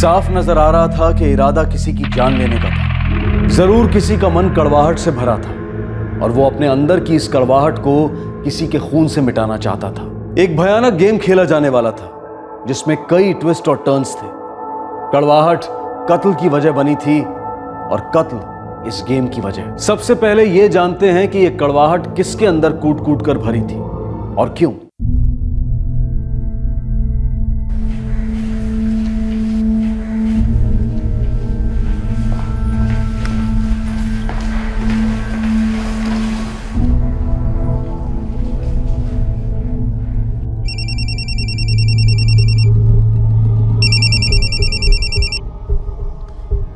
साफ नजर आ रहा था कि इरादा किसी की जान लेने का था। जरूर किसी का मन कड़वाहट से भरा था और वो अपने अंदर की इस कड़वाहट को किसी के खून से मिटाना चाहता था। एक भयानक गेम खेला जाने वाला था जिसमें कई ट्विस्ट और टर्न्स थे। कड़वाहट कत्ल की वजह बनी थी और कत्ल इस गेम की वजह। सबसे पहले यह जानते हैं कि यह कड़वाहट किसके अंदर कूट कूट कर भरी थी और क्यों।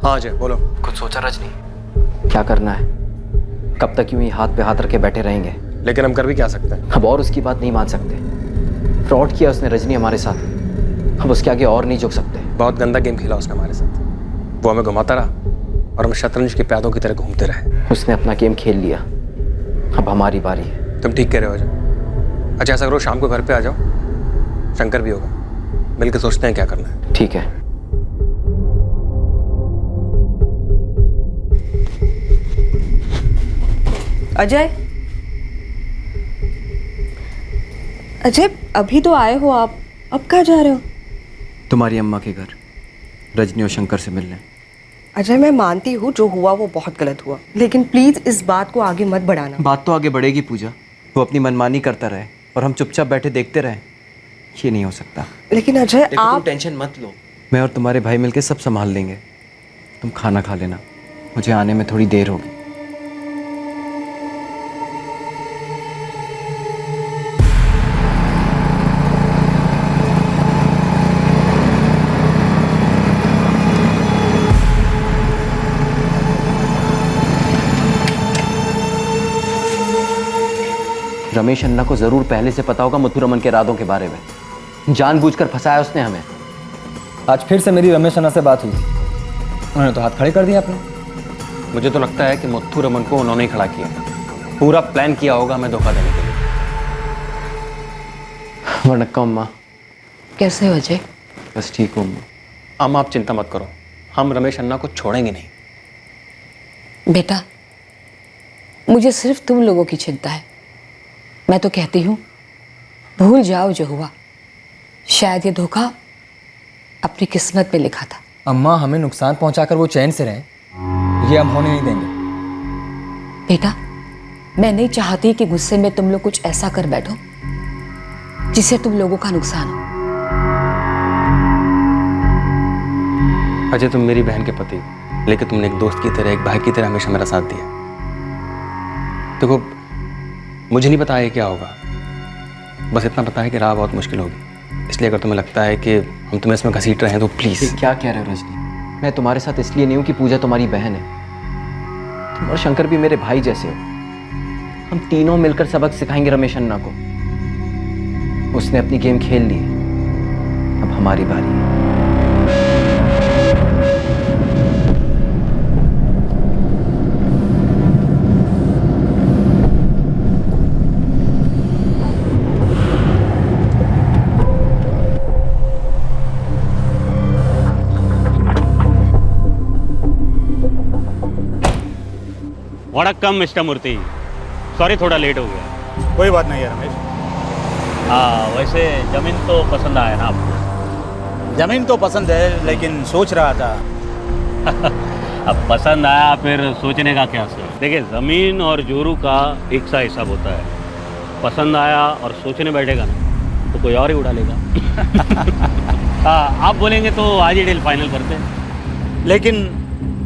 हाँ अजय बोलो। कुछ सोचा रजनी? क्या करना है? कब तक यूं ही हाथ पे हाथ रखे बैठे रहेंगे? लेकिन हम कर भी क्या सकते हैं? अब और उसकी बात नहीं मान सकते। फ्रॉड किया उसने रजनी हमारे साथ, अब उसके आगे और नहीं झुक सकते। बहुत गंदा गेम खेला उसने हमारे साथ। वो हमें घुमाता रहा और हम शतरंज के प्यादों की तरह घूमते रहे। उसने अपना गेम खेल लिया, अब हमारी बारी है। तुम ठीक कह रहे हो अजय। अच्छा ऐसा करो, शाम को घर पे आ जाओ, शंकर भी होगा, मिलकर सोचते हैं क्या करना है। ठीक है। अजय, अजय अभी तो आए हो आप, अब कहाँ जा रहे हो? तुम्हारी अम्मा के घर, रजनी और शंकर से मिलने। अजय मैं मानती हूँ जो हुआ वो बहुत गलत हुआ, लेकिन प्लीज इस बात को आगे मत बढ़ाना। बात तो आगे बढ़ेगी पूजा। वो अपनी मनमानी करता रहे और हम चुपचाप बैठे देखते रहे, ये नहीं हो सकता। लेकिन अजय आप तुम टेंशन मत लो, मैं और तुम्हारे भाई मिलके सब संभाल लेंगे। तुम खाना खा लेना, मुझे आने में थोड़ी देर होगी। रमेश अन्ना को जरूर पहले से पता होगा मुथुरमन के इरादों के बारे में। जानबूझकर फंसाया उसने हमें। आज फिर से मेरी रमेश अन्ना से बात हुई थी, उन्होंने तो हाथ खड़े कर दिए आपने। मुझे तो लगता है कि मुथुरमन को उन्होंने ही खड़ा किया, पूरा प्लान किया होगा हमें धोखा देने के लिए। वणक्कम अम्मा। कैसे हो अजय? बस ठीक हूँ अम्मा। अम्मा आप चिंता मत करो, हम रमेश अन्ना को छोड़ेंगे नहीं। बेटा, मुझे सिर्फ तुम लोगों की चिंता है। मैं तो कहती हूँ भूल जाओ जो हुआ। शायद ये धोखा अपनी किस्मत में लिखा था। अम्मा हमें नुकसान पहुंचाकर वो चैन से रहें, ये हम होने नहीं देंगे। बेटा, मैं नहीं चाहती कि गुस्से में तुम लोग कुछ ऐसा कर बैठो जिससे तुम लोगों का नुकसान हो। अजय तुम मेरी बहन के पति, लेकिन तुमने एक दोस्त की तरह, एक भाई की तरह हमेशा मेरा साथ दिया। देखो मुझे नहीं पता है क्या होगा, बस इतना पता है कि राह बहुत मुश्किल होगी। इसलिए अगर तुम्हें लगता है कि हम तुम्हें इसमें घसीट रहे हैं तो प्लीज। क्या कह रहे हो रजनी? मैं तुम्हारे साथ इसलिए नहीं हूँ कि पूजा तुम्हारी बहन है। तुम और शंकर भी मेरे भाई जैसे हो। हम तीनों मिलकर सबक सिखाएंगे रमेश अन्ना को। उसने अपनी गेम खेल ली है, अब हमारी बारी है। वणक्कम मिस्टर मूर्ति, सॉरी थोड़ा लेट हो गया। कोई बात नहीं है रमेश। हाँ वैसे ज़मीन तो पसंद आया ना आपको? ज़मीन तो पसंद है, लेकिन सोच रहा था। अब पसंद आया फिर सोचने का क्या सर? देखिए ज़मीन और जोरू का एक सा हिसाब होता है। पसंद आया और सोचने बैठेगा ना तो कोई और ही उड़ा लेगा। हाँ आप बोलेंगे तो आज ही डील फाइनल करते हैं। लेकिन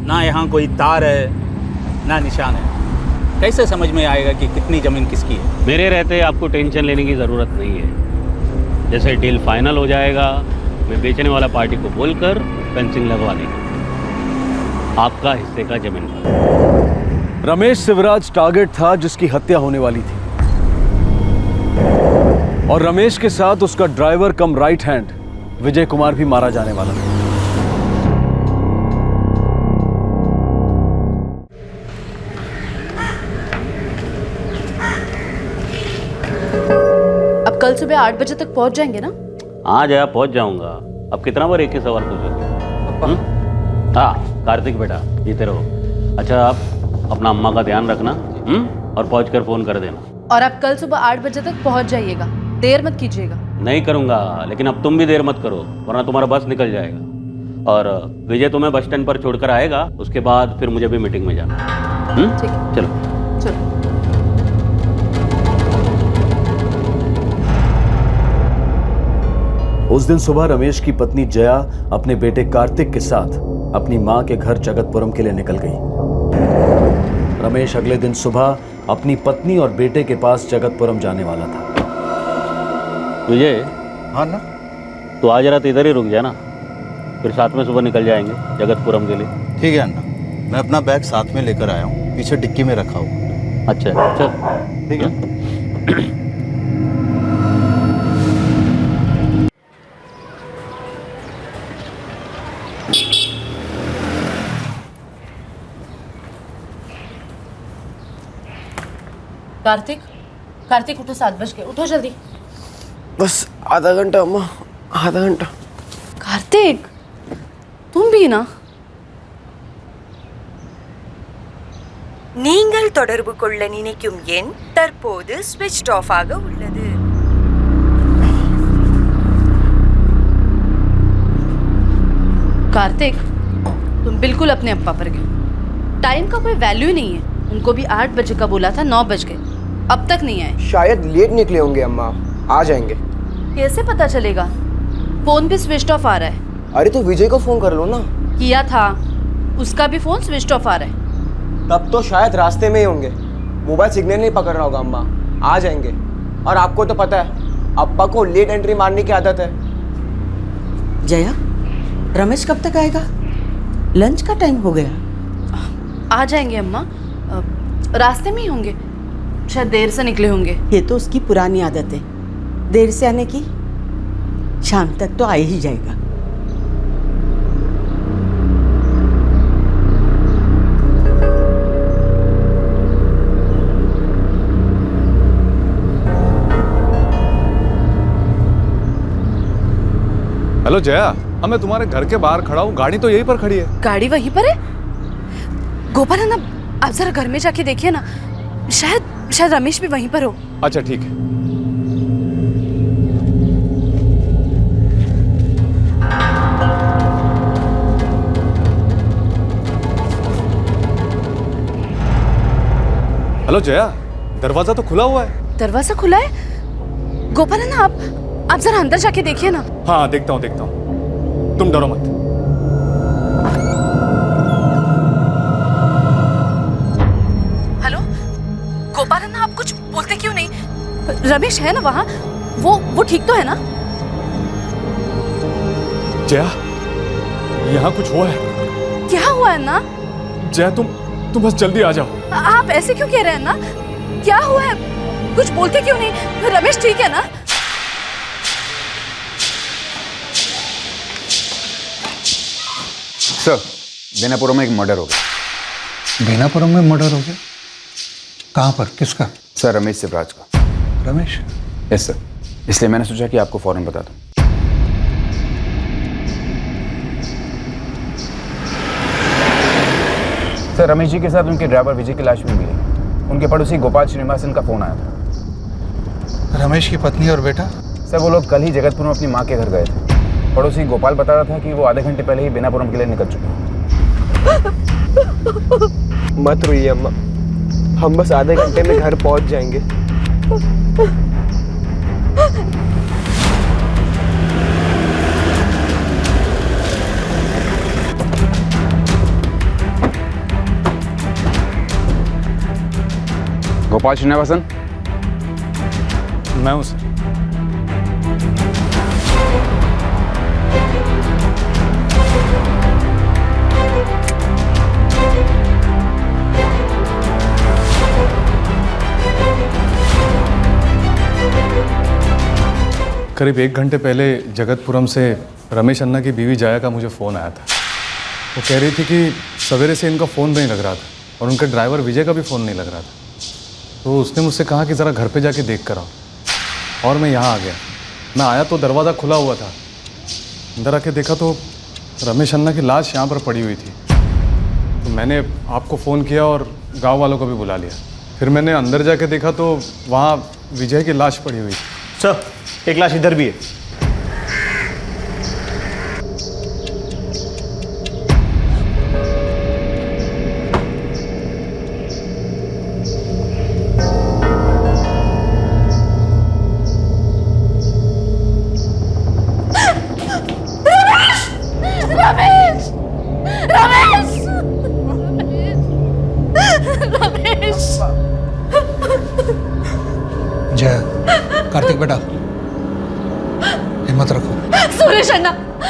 ना यहाँ कोई तार है ना निशान है, कैसे समझ में आएगा कि कितनी ज़मीन किसकी है? मेरे रहते आपको टेंशन लेने की ज़रूरत नहीं है। जैसे डील फाइनल हो जाएगा मैं बेचने वाला पार्टी को बोलकर फेंसिंग लगवा देंगे आपका हिस्से का जमीन पर। रमेश शिवराज टारगेट था जिसकी हत्या होने वाली थी और रमेश के साथ उसका ड्राइवर कम राइट हैंड विजय कुमार भी मारा जाने वाला था। अब कल सुबह 8 बजे तक पहुंच जाएंगे ना? हाँ जया पहुंच जाऊंगा। अब कितना बार एक ही सवाल पूछोगे? अब्बा। हाँ कार्तिक बेटा जीते रहो। अच्छा आप अपना अम्मा का ध्यान रखना और पहुँच कर फ़ोन कर देना। और आप कल सुबह 8 बजे तक पहुंच जाइएगा, देर मत कीजिएगा। नहीं करूँगा, लेकिन अब तुम भी देर मत करो वरना तुम्हारा बस निकल जाएगा। और विजय तुम्हें बस स्टैंड पर छोड़कर आएगा, उसके बाद फिर मुझे भी मीटिंग में जाना। ठीक है, चलो चलो। उस दिन सुबह रमेश की पत्नी जया अपने बेटे कार्तिक के साथ अपनी मां के घर जगतपुरम के लिए निकल गई। रमेश अगले दिन सुबह अपनी पत्नी और बेटे के पास जगतपुरम जाने वाला था। विजय, हाँ ना, तो आज रात इधर ही रुक जाना, फिर साथ में सुबह निकल जाएंगे जगतपुरम के लिए। ठीक है अन्ना, मैं अपना बैग साथ में लेकर आया हूँ, पीछे डिक्की में रखा हुआ। अच्छा चल ठीक है। कार्तिक, कार्तिक उठो, 7 बज गए, उठो जल्दी। बस आधा घंटा अम्मा, आधा घंटा। कार्तिक तुम भी ना। நீங்கள் தொடர்பு கொள்ள நினைக்கும் எண் தற்போது ஸ்விட்ச் ஆஃப் ஆக உள்ளது। कार्तिक तुम बिल्कुल अपने अप्पा पर गए। टाइम का कोई वैल्यू ही नहीं है। उनको भी 8 बजे का बोला था, 9 बज गए, अब तक नहीं आए। शायद लेट निकले होंगे अम्मा, आ जाएंगे। कैसे पता चलेगा? फोन भी स्विच ऑफ आ रहा है। अरे तो विजय को फोन कर लो ना। किया था, उसका भी फोन स्विच ऑफ आ रहा है। तब तो शायद रास्ते में ही होंगे, मोबाइल सिग्नल नहीं पकड़ रहा होगा अम्मा, आ जाएंगे। और आपको तो पता है अप्पा को लेट एंट्री मारने की आदत है। जया, रमेश कब तक आएगा? लंच का टाइम हो गया। आ जाएंगे अम्मा, रास्ते में ही होंगे, शायद देर से निकले होंगे। ये तो उसकी पुरानी आदत है, देर से आने की। शाम तक तो आ ही जाएगा। हेलो जया, अब मैं तुम्हारे घर के बाहर खड़ा हूँ, गाड़ी तो यहीं पर खड़ी है। गाड़ी वहीं पर है? गोपाल है ना, आप जरा घर में जाके देखिए ना, शायद रमेश भी वहीं पर हो। अच्छा ठीक है। हेलो जया, दरवाजा तो खुला हुआ है। दरवाजा खुला है? गोपाल है ना, आप जरा अंदर जाके देखिए ना। हाँ देखता हूँ, तुम डरो मत। हेलो गोपाल है ना, आप कुछ बोलते क्यों नहीं? रमेश है ना वहाँ, वो ठीक तो है ना? जया, यहाँ कुछ हुआ है। क्या हुआ है ना? जया तुम बस जल्दी आ जाओ। आप ऐसे क्यों कह रहे हैं ना? क्या हुआ है? कुछ बोलते क्यों नहीं? रमेश ठीक है ना? सर, बेनापुरम में एक मर्डर हो गया। बेनापुरम में मर्डर हो गया? कहाँ पर, किसका? सर रमेश शिवराज का। रमेश? यस सर, इसलिए मैंने सोचा कि आपको फौरन बता दूं। सर रमेश जी के साथ उनके ड्राइवर विजय की लाश भी मिली। उनके पड़ोसी गोपाल श्रीनिवासन का फोन आया था। रमेश की पत्नी और बेटा? सर वो लोग कल ही जगतपुर में अपनी माँ के घर गए थे। पड़ोसी गोपाल बता रहा था कि वो आधे घंटे पहले ही बेनापुरम के लिए निकल चुके हैं। मत रोइए अम्मा, हम बस आधे घंटे में घर पहुंच जाएंगे। गोपाल श्रीनिवासन? मैं हूँ सर। करीब 1 घंटे पहले जगतपुरम से रमेश अन्ना की बीवी जया का मुझे फ़ोन आया था। वो कह रही थी कि सवेरे से इनका फ़ोन नहीं लग रहा था और उनका ड्राइवर विजय का भी फ़ोन नहीं लग रहा था। तो उसने मुझसे कहा कि ज़रा घर पे जाके देख कर आओ। और मैं यहाँ आ गया। मैं आया तो दरवाज़ा खुला हुआ था। अंदर आके देखा तो रमेश अन्ना की लाश यहाँ पर पड़ी हुई थी, तो मैंने आपको फ़ोन किया और गांव वालों को भी बुला लिया। फिर मैंने अंदर जाके देखा तो वहाँ विजय की लाश पड़ी हुई थी। सर, एक लाश इधर भी है। रमेश! रमेश! रमेश! जय, कार्तिक बेटा, हिम्मत रखो। सुरेश अन्ना,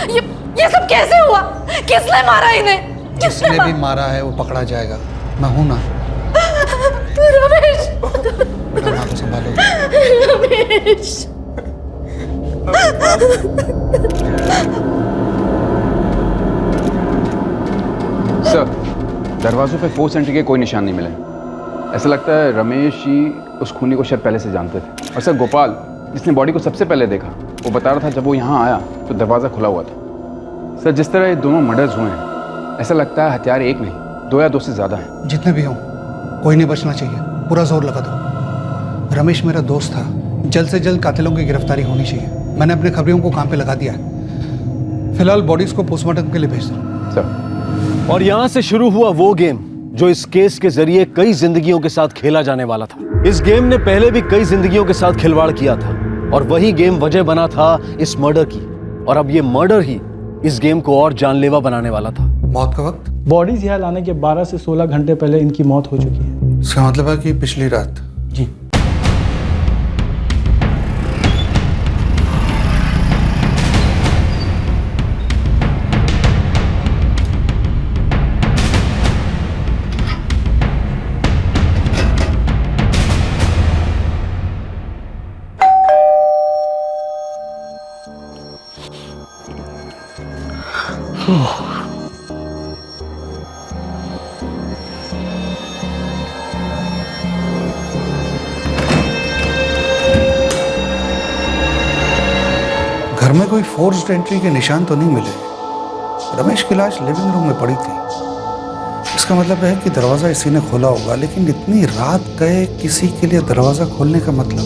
ये सब कैसे हुआ? किसने मारा इन्हें? जिसने भी मारा है वो पकड़ा जाएगा। मैं हूं ना। रमेश! बेटा माँ को संभालो। रमेश! सर, दरवाजों पे फोर्स एंट्री के कोई निशान नहीं मिले। ऐसा लगता है रमेश जी उस खूनी को शायद पहले से जानते थे। और सर, गोपाल जिसने बॉडी को सबसे पहले देखा, वो बता रहा था जब वो यहाँ आया तो दरवाज़ा खुला हुआ था। सर, जिस तरह ये दोनों मर्डर्स हुए हैं, ऐसा लगता है हथियार एक नहीं, 2 या 2 से ज़्यादा हैं। जितने भी हों, कोई नहीं बचना चाहिए। पूरा जोर लगा दो। रमेश मेरा दोस्त था। जल्द से जल्द कातिलों की गिरफ्तारी होनी चाहिए। मैंने अपने खबरियों को काम पे लगा दिया है। फिलहाल बॉडीज को पोस्टमार्टम के लिए भेज दो। सर। और यहां से शुरू हुआ वो गेम जो इस केस के जरिए कई जिंदगियों के साथ खेला जाने वाला था। इस गेम ने पहले भी कई जिंदगियों के साथ खिलवाड़ किया था और वही गेम वजह बना था इस मर्डर की। और अब ये मर्डर ही इस गेम को और जानलेवा बनाने वाला था। मौत का वक्त? बॉडीज यहाँ लाने के 12 से 16 घंटे पहले इनकी मौत हो चुकी है। इसका मतलब है कि पिछली रात? जी। घर में कोई फोर्स्ड एंट्री के निशान तो नहीं मिले। रमेश की लाश लिविंग रूम में पड़ी थी। इसका मतलब है कि दरवाज़ा इसी ने खोला होगा। लेकिन इतनी रात गए किसी के लिए दरवाज़ा खोलने का मतलब,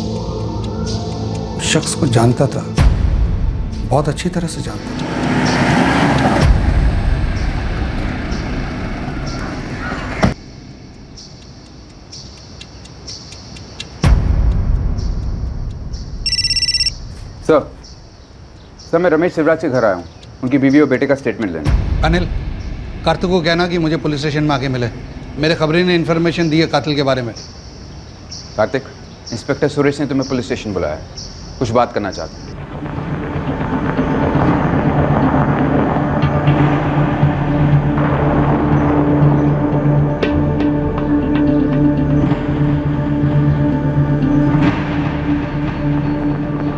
उस शख्स को जानता था, बहुत अच्छी तरह से जानता था। सर, मैं रमेश शिवराज के घर आया हूँ, उनकी बीवी और बेटे का स्टेटमेंट लेने। अनिल, कार्तिक को कहना कि मुझे पुलिस स्टेशन में आके मिले। मेरे खबरी ने इन्फॉर्मेशन दी है कातिल के बारे में। कार्तिक, इंस्पेक्टर सुरेश ने तुम्हें पुलिस स्टेशन बुलाया है, कुछ बात करना चाहते हैं।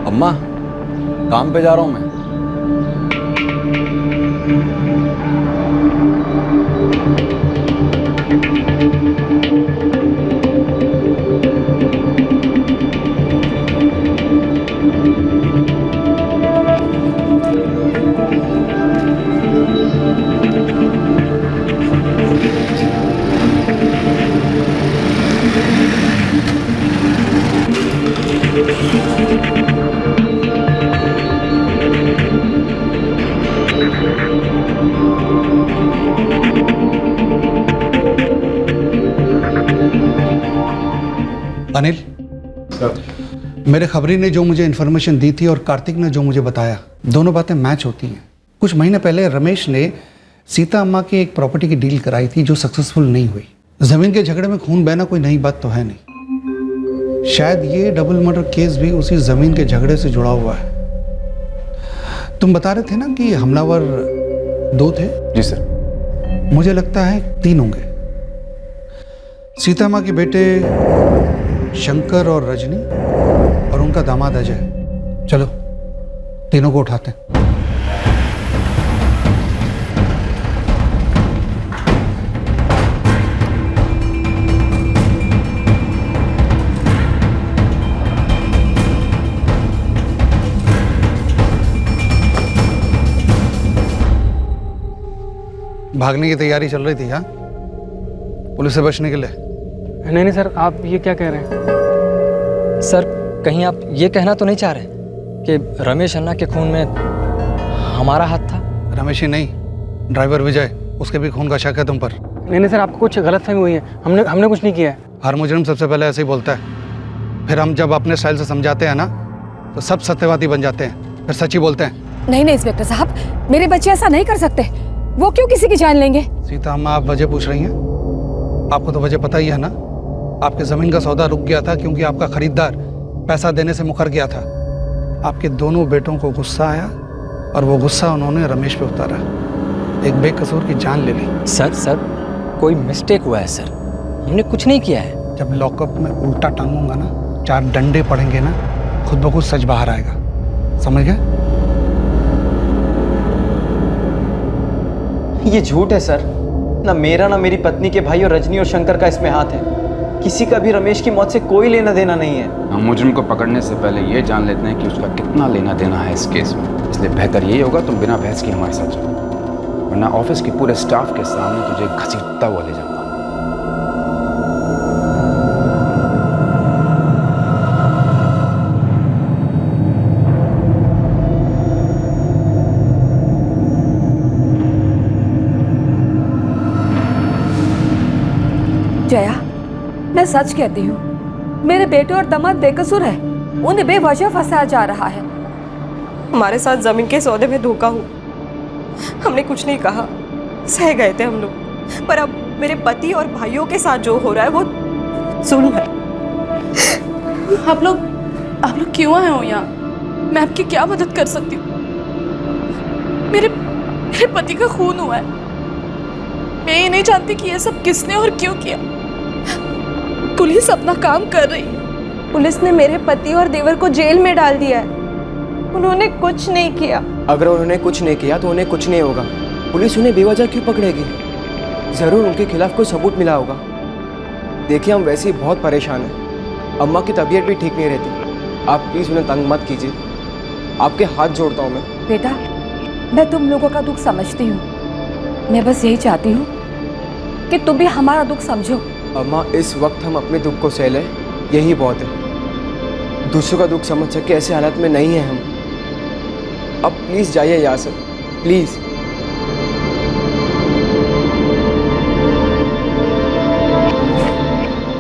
अम्मा, काम पे जा रहा हूँ मैं। अनिल, मेरे खबरी ने जो मुझे इन्फॉर्मेशन दी थी और कार्तिक ने जो मुझे बताया, दोनों बातें मैच होती हैं। कुछ महीने पहले रमेश ने सीता अम्मा की एक प्रॉपर्टी की डील कराई थी जो सक्सेसफुल नहीं हुई। जमीन के झगड़े में खून बहना कोई नई बात तो है नहीं। शायद ये डबल मर्डर केस भी उसी जमीन के झगड़े से जुड़ा हुआ है। तुम बता रहे थे ना कि हमलावर 2 थे? जी सर। मुझे लगता है 3 होंगे। सीता माँ के बेटे शंकर और रजनी और उनका दामाद अजय। चलो तीनों को उठाते हैं। भागने की तैयारी चल रही थी हाँ, पुलिस से बचने के लिए? नहीं नहीं सर, आप ये क्या कह रहे हैं? सर कहीं आप ये कहना तो नहीं चाह रहे कि रमेश अन्ना के खून में हमारा हाथ था? रमेश ही नहीं, ड्राइवर विजय, उसके भी खून का शक है तुम पर। नहीं नहीं सर, आपको कुछ गलतफहमी हुई है। हमने कुछ नहीं किया है। हर मुजरिम सबसे पहले ऐसे ही बोलता है, फिर हम जब अपने स्टाइल से समझाते हैं ना तो सब सत्यवादी बन जाते हैं, फिर सच ही बोलते हैं। नहीं नहीं इंस्पेक्टर साहब, मेरे बच्चे ऐसा नहीं कर सकते। वो क्यों किसी की जान लेंगे? सीता अम्मा, आप वजह पूछ रही हैं? आपको तो वजह पता ही है ना। आपके ज़मीन का सौदा रुक गया था क्योंकि आपका खरीदार पैसा देने से मुकर गया था। आपके दोनों बेटों को गुस्सा आया और वो गुस्सा उन्होंने रमेश पे उतारा, एक बेकसूर की जान ले ली। सर कोई मिस्टेक हुआ है सर, हमने कुछ नहीं किया है। जब लॉकअप में उल्टा टांगूंगा ना, 4 डंडे पड़ेंगे ना, खुद ब खुद सच बाहर आएगा, समझ गए? ये झूठ है सर। ना मेरा ना मेरी पत्नी के भाई और रजनी और शंकर का इसमें हाथ है। किसी का भी रमेश की मौत से कोई लेना देना नहीं है। हम मुजरिम को पकड़ने से पहले ये जान लेते हैं कि उसका कितना लेना देना है इस केस में। इसलिए बेहतर यही होगा तुम बिना बहस के हमारे साथ चलो, वरना ऑफिस के पूरे स्टाफ के सामने तुझे घसीटता हुआ ले जाऊंगा। जया, मैं सच कहती हूँ, मेरे बेटे और दामाद बेकसूर है। उन्हें बेवजह फंसाया जा रहा है। हमारे साथ जमीन के सौदे में धोखा हुआ, हमने कुछ नहीं कहा, सह गए थे हम लोग। पर अब मेरे पति और भाइयों के साथ जो हो रहा है वो जुल्म है। आप लोग क्यों आए हो यहाँ? मैं आपकी क्या मदद कर सकती हूँ? मेरे पति का खून हुआ है। मैं ये नहीं जानती कि ये सब किसने और क्यों किया। पुलिस अपना काम कर रही है। पुलिस ने मेरे पति और देवर को जेल में डाल दिया है। उन्होंने कुछ नहीं किया। अगर उन्होंने कुछ नहीं किया तो उन्हें कुछ नहीं होगा। पुलिस उन्हें बेवजह क्यों पकड़ेगी? ज़रूर उनके खिलाफ कोई सबूत मिला होगा। देखिए, हम वैसे ही बहुत परेशान हैं। अम्मा की तबीयत भी ठीक नहीं रहती। आप प्लीज़ उन्हें तंग मत कीजिए, आपके हाथ जोड़ता हूँ मैं। बेटा, मैं तुम लोगों का दुख समझती हूँ। मैं बस यही चाहती हूँ कि तुम भी हमारा दुख समझो। अम्मा, इस वक्त हम अपने दुख को सह लें, यही बहुत है। दूसरों का दुख समझ सके ऐसे हालत में नहीं है हम। अब प्लीज़ जाइए यहाँ से, प्लीज़।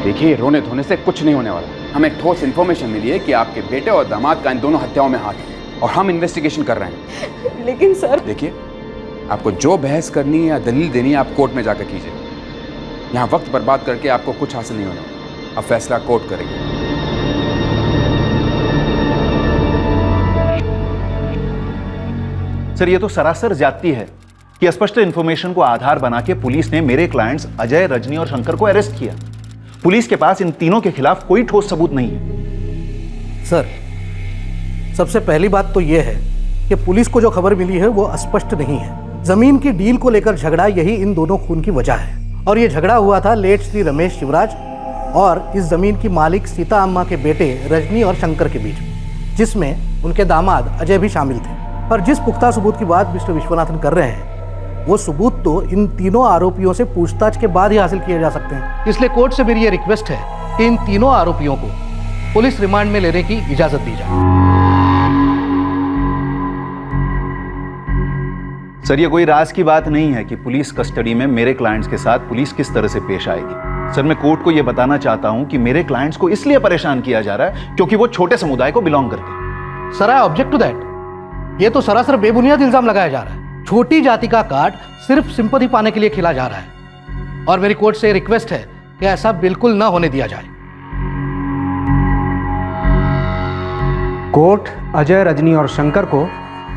देखिए, रोने धोने से कुछ नहीं होने वाला। हमें ठोस इन्फॉर्मेशन मिली है कि आपके बेटे और दामाद का इन दोनों हत्याओं में हाथ है और हम इन्वेस्टिगेशन कर रहे हैं। लेकिन सर, देखिए, आपको जो बहस करनी है या दलील देनी है आप कोर्ट में जाकर कीजिए। यहाँ वक्त बर्बाद करके आपको कुछ हासिल नहीं होना। अब फैसला कोर्ट करेगी। सर, ये तो सरासर ज्यादती है कि स्पष्ट इन्फॉर्मेशन को आधार बना के पुलिस ने मेरे क्लाइंट्स अजय, रजनी और शंकर को अरेस्ट किया। पुलिस के पास इन तीनों के खिलाफ कोई ठोस सबूत नहीं है। सर, सबसे पहली बात तो यह है कि पुलिस को जो खबर मिली है वो स्पष्ट नहीं है। जमीन की डील को लेकर झगड़ा यही इन दोनों खून की वजह है और ये झगड़ा हुआ था लेट श्री रमेश शिवराज और इस जमीन की मालिक सीता अम्मा के बेटे रजनी और शंकर के बीच, जिसमें उनके दामाद अजय भी शामिल थे। पर जिस पुख्ता सबूत की बात मिस्टर विश्वनाथन कर रहे हैं वो सबूत तो इन तीनों आरोपियों से पूछताछ के बाद ही हासिल किए जा सकते हैं। इसलिए कोर्ट से मेरी ये रिक्वेस्ट है कि इन तीनों आरोपियों को पुलिस रिमांड में लेने की इजाजत दी जाए। सर, ये कोई राज की बात नहीं है कि पुलिस कस्टडी में मेरे क्लाइंट्स के साथ पुलिस किस तरह से पेश आएगी। सर, मैं कोर्ट को यह बताना चाहता हूं कि मेरे क्लाइंट्स को इसलिए परेशान किया जा रहा है क्योंकि वो छोटे समुदाय को बिलोंग करते हैं। Sir, I object to that. ये तो सरासर बेबुनियाद इल्जाम लगाया जा रहा है। छोटी जाति का कार्ड सिर्फ सिंपैथी पाने के लिए खेला जा रहा है और मेरी कोर्ट से रिक्वेस्ट है कि ऐसा बिल्कुल ना होने दिया जाए। कोर्ट अजय, रजनी और शंकर को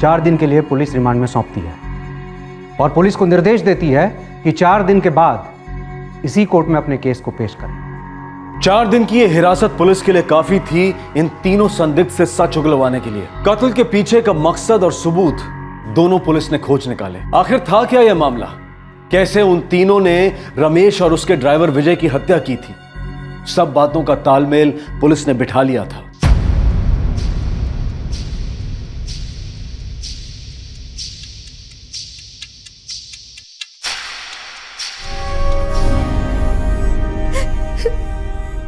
4 दिन के लिए पुलिस रिमांड में सौंपती है और पुलिस को निर्देश देती है कि 4 दिन के बाद इसी कोर्ट में अपने केस को पेश करें। 4 दिन की ये हिरासत पुलिस के लिए काफी थी इन तीनों संदिग्ध से सच उगलवाने के लिए। कत्ल के पीछे का मकसद और सबूत दोनों पुलिस ने खोज निकाले। आखिर था क्या यह मामला? कैसे उन तीनों ने रमेश और उसके ड्राइवर विजय की हत्या की थी? सब बातों का तालमेल पुलिस ने बिठा लिया था।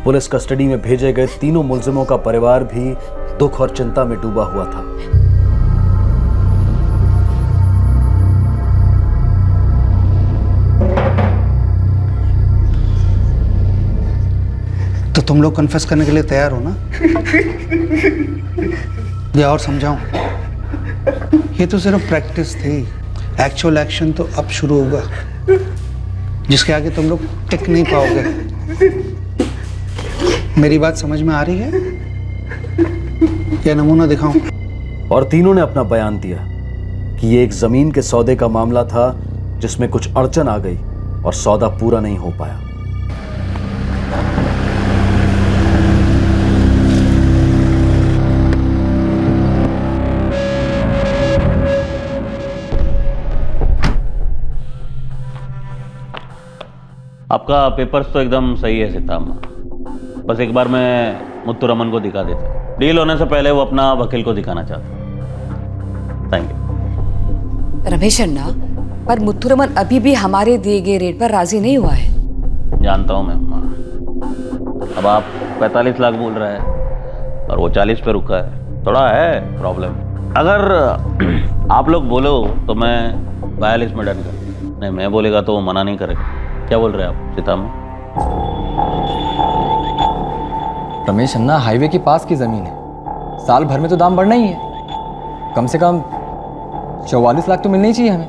पुलिस कस्टडी में भेजे गए तीनों मुलजिमों का परिवार भी दुख और चिंता में डूबा हुआ था। तो तुम लोग कन्फेस करने के लिए तैयार हो ना? या और समझाऊं? ये तो सिर्फ प्रैक्टिस थी, एक्चुअल एक्शन तो अब शुरू होगा, जिसके आगे तुम लोग टिक नहीं पाओगे। मेरी बात समझ में आ रही है? या नमूना दिखाऊं? और तीनों ने अपना बयान दिया कि ये एक जमीन के सौदे का मामला था जिसमें कुछ अड़चन आ गई और सौदा पूरा नहीं हो पाया। आपका पेपर्स तो एकदम सही है सीताम्मा, बस एक बार मैं मुत्तू रमन को दिखा देता। डील होने से पहले वो अपना वकील को दिखाना चाहता। Thank you. रमेश अन्ना, पर मुत्तू रमन अभी भी हमारे दिए गए रेट पर राजी नहीं हुआ है। जानता हूँ मैं अम्मा। अब आप 45 लाख बोल रहे हैं और वो 40 पे रुका है, थोड़ा है प्रॉब्लम। अगर आप लोग बोलो तो मैं 42 में डन कर, नहीं मैं बोलेगा तो वो मना नहीं करेगा। क्या बोल रहे हैं आप सीताम्मा? रमेश अन्ना, हाईवे के पास की ज़मीन है, साल भर में तो दाम बढ़ना ही है। कम से कम 44 लाख तो मिलने ही चाहिए हमें।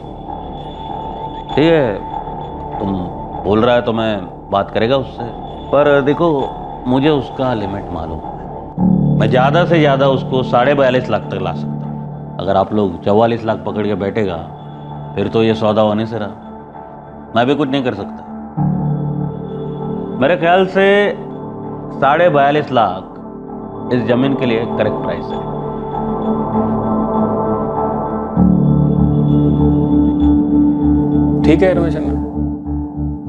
ठीक है, तुम बोल रहा है तो मैं बात करेगा उससे, पर देखो मुझे उसका लिमिट मालूम है। मैं ज़्यादा से ज़्यादा उसको 42.5 लाख तक ला सकता हूँ। अगर आप लोग 44 लाख पकड़ के बैठेगा फिर तो ये सौदा होने से रहा, मैं भी कुछ नहीं कर सकता। मेरे ख्याल से 42.5 लाख इस जमीन के लिए करेक्ट प्राइस है। ठीक है रमेश अन्ना,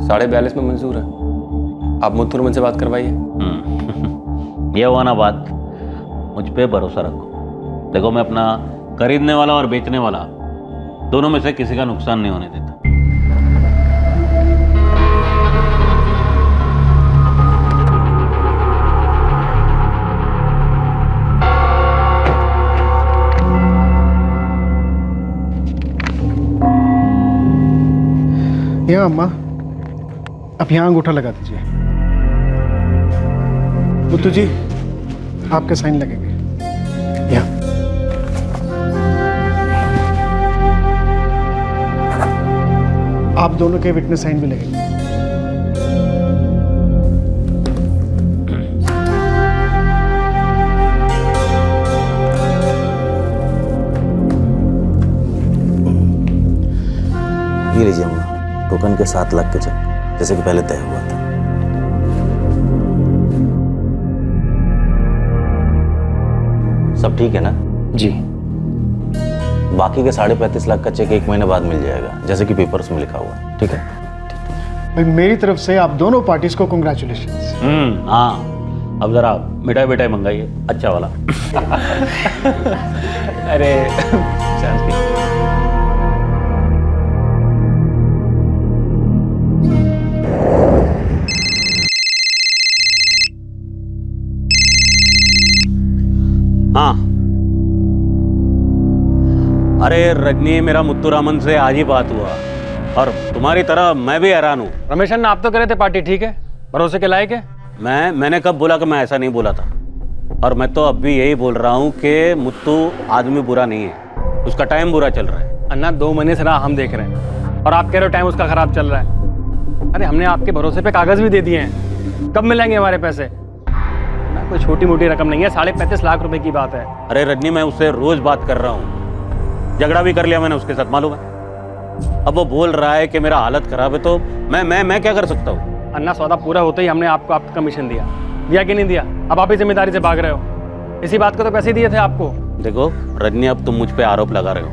42.5 में मंजूर है। आप मुत्तू रमन से बात करवाइए। ये हुआ ना बात, मुझ पे भरोसा रखो। देखो मैं अपना खरीदने वाला और बेचने वाला दोनों में से किसी का नुकसान नहीं होने देता। यहाँ अम्मा, अब यहाँ अंगूठा लगा दीजिए। मुत्तू जी, आपके साइन लगेंगे यहाँ। आप दोनों के विटनेस साइन भी लगेंगे। ये लीजिए अम्मा, टोकन के 7 लाख के चेक, जैसे कि पहले तय हुआ था। सब ठीक है ना? जी। बाकी के 35.5 लाख का चेक 1 महीने बाद मिल जाएगा, जैसे कि पेपर्स में लिखा हुआ है। ठीक है? भाई मेरी तरफ से आप दोनों पार्टीज को कांग्रेचुलेशन। हाँ, अब जरा मिठाई मिठाई मंगाइए, अच्छा वाला। अरे हाँ, अरे रजनी, मेरा मुत्तू रमन से आज ही बात हुआ और तुम्हारी तरह मैं भी हैरान हूँ। रमेश अन्ना, आप तो करे थे पार्टी ठीक है, भरोसे के लायक है। मैंने कब बोला कि मैं ऐसा नहीं बोला था? और मैं तो अब भी यही बोल रहा हूँ कि मुत्तू आदमी बुरा नहीं है, उसका टाइम बुरा चल रहा है। अन्ना, 2 महीने से राह हम देख रहे हैं और आप कह रहे हो टाइम उसका खराब चल रहा है। अरे हमने आपके भरोसे पे कागज भी दे दिए हैं, कब मिलेंगे हमारे पैसे? कोई छोटी मोटी रकम नहीं है, 35.5 लाख रुपए की बात है। अरे रजनी, मैं उससे रोज बात कर रहा हूँ, झगड़ा भी कर लिया मैंने उसके साथ, मालूम है। अब वो बोल रहा है कि मेरा हालत खराब है, तो मैं क्या कर सकता हूँ? अन्ना, सौदा पूरा होते ही हमने आपको आपका कमीशन दिया कि नहीं दिया? अब आप ही जिम्मेदारी से भाग रहे हो। इसी बात को तो पैसे दिए थे आपको। देखो रजनी, अब तुम मुझ पे आरोप लगा रहे हो,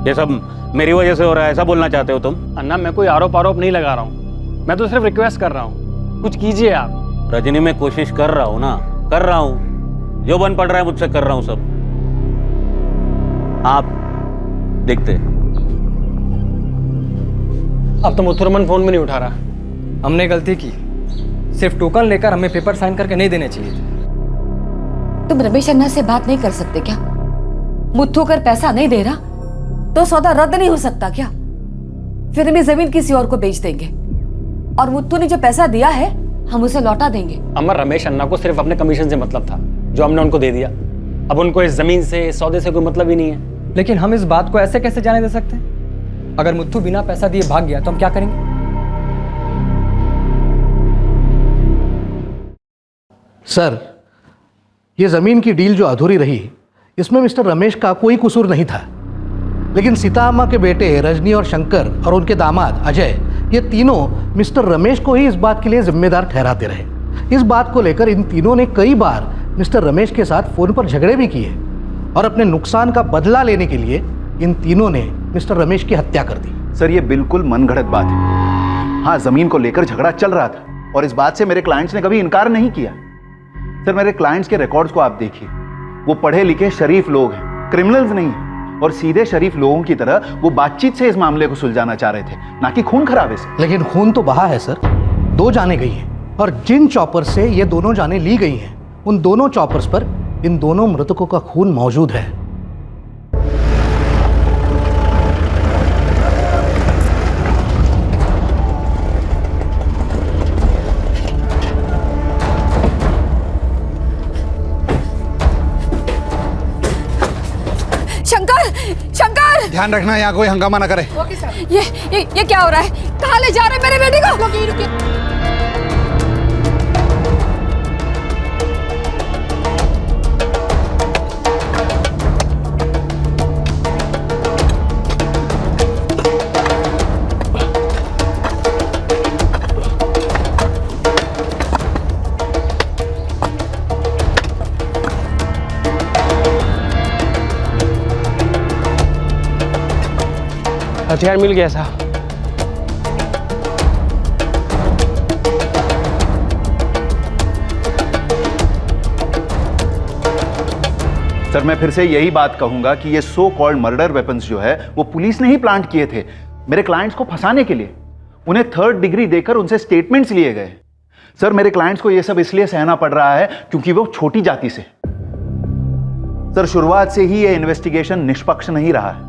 ये सब मेरी वजह से हो रहा है, ऐसा बोलना चाहते हो तुम? अन्ना, मैं कोई आरोप नहीं लगा रहा हूँ, मैं तो सिर्फ रिक्वेस्ट कर रहा हूँ, कुछ कीजिए आप। रजनी, मैं कोशिश कर रहा हूँ ना, कर रहा हूँ, जो बन पड़ रहा है मुझसे कर रहा हूँ सब। आप देखते। अब तो मुत्तू रमन फोन भी नहीं उठा रहा। हमने गलती की, सिर्फ टोकन लेकर हमें पेपर साइन करके नहीं देने चाहिए। तुम रमेश अन्ना से बात नहीं कर सकते क्या? मुत्थू अगर पैसा नहीं दे रहा तो सौदा रद्द नहीं हो सकता क्या? फिर हमें जमीन किसी और को बेच देंगे और मुत्थू ने जो पैसा दिया है हम उसे लौटा देंगे। अमर, रमेश अन्ना को सिर्फ अपने कमीशन से मतलब था जो हमने उनको दे दिया। अब उनको इस जमीन से, इस सौदे से कोई मतलब ही नहीं है। लेकिन हम इस बात को ऐसे कैसे जाने दे सकते हैं? अगर मुत्थू बिना पैसा दिए भाग गया तो हम क्या करेंगे? सर, ये जमीन की डील जो अधूरी रही इसमें मिस्टर रमेश का कोई कसूर नहीं था, लेकिन सीता अम्मा के बेटे रजनी और शंकर और उनके दामाद अजय, ये तीनों मिस्टर रमेश को ही इस बात के लिए जिम्मेदार ठहराते रहे। इस बात को लेकर इन तीनों ने कई बार मिस्टर रमेश के साथ फोन पर झगड़े भी किए और अपने नुकसान का बदला लेने के लिए इन तीनों ने मिस्टर रमेश की हत्या कर दी। सर, ये बिल्कुल मनगढ़ंत बात है। हाँ, जमीन को लेकर झगड़ा चल रहा था और इस बात से मेरे क्लाइंट्स ने कभी इनकार नहीं किया। सर, मेरे क्लाइंट्स के रिकॉर्ड्स को आप देखिए, वो पढ़े लिखे शरीफ लोग हैं, क्रिमिनल्स नहीं हैं, और सीधे शरीफ लोगों की तरह वो बातचीत से इस मामले को सुलझाना चाह रहे थे, ना कि खून खराबे से। लेकिन खून तो बहा है सर, 2 जाने गई हैं और जिन चॉपर से ये दोनों जाने ली गई हैं उन दोनों चॉपर्स पर इन दोनों मृतकों का खून मौजूद है। शंकर, ध्यान रखना यहाँ कोई हंगामा ना करे। ये क्या हो रहा है? कहाँ ले जा रहे हैं मेरे बेटे को? हथियार मिल गया साहब। सर, मैं फिर से यही बात कहूंगा कि ये सो कॉल्ड मर्डर वेपन्स जो है वो पुलिस ने ही प्लांट किए थे मेरे क्लाइंट्स को फंसाने के लिए। उन्हें 3rd डिग्री देकर उनसे स्टेटमेंट्स लिए गए। सर, मेरे क्लाइंट्स को यह सब इसलिए सहना पड़ रहा है क्योंकि वो छोटी जाति से। सर, शुरुआत से ही यह इन्वेस्टिगेशन निष्पक्ष नहीं रहा है।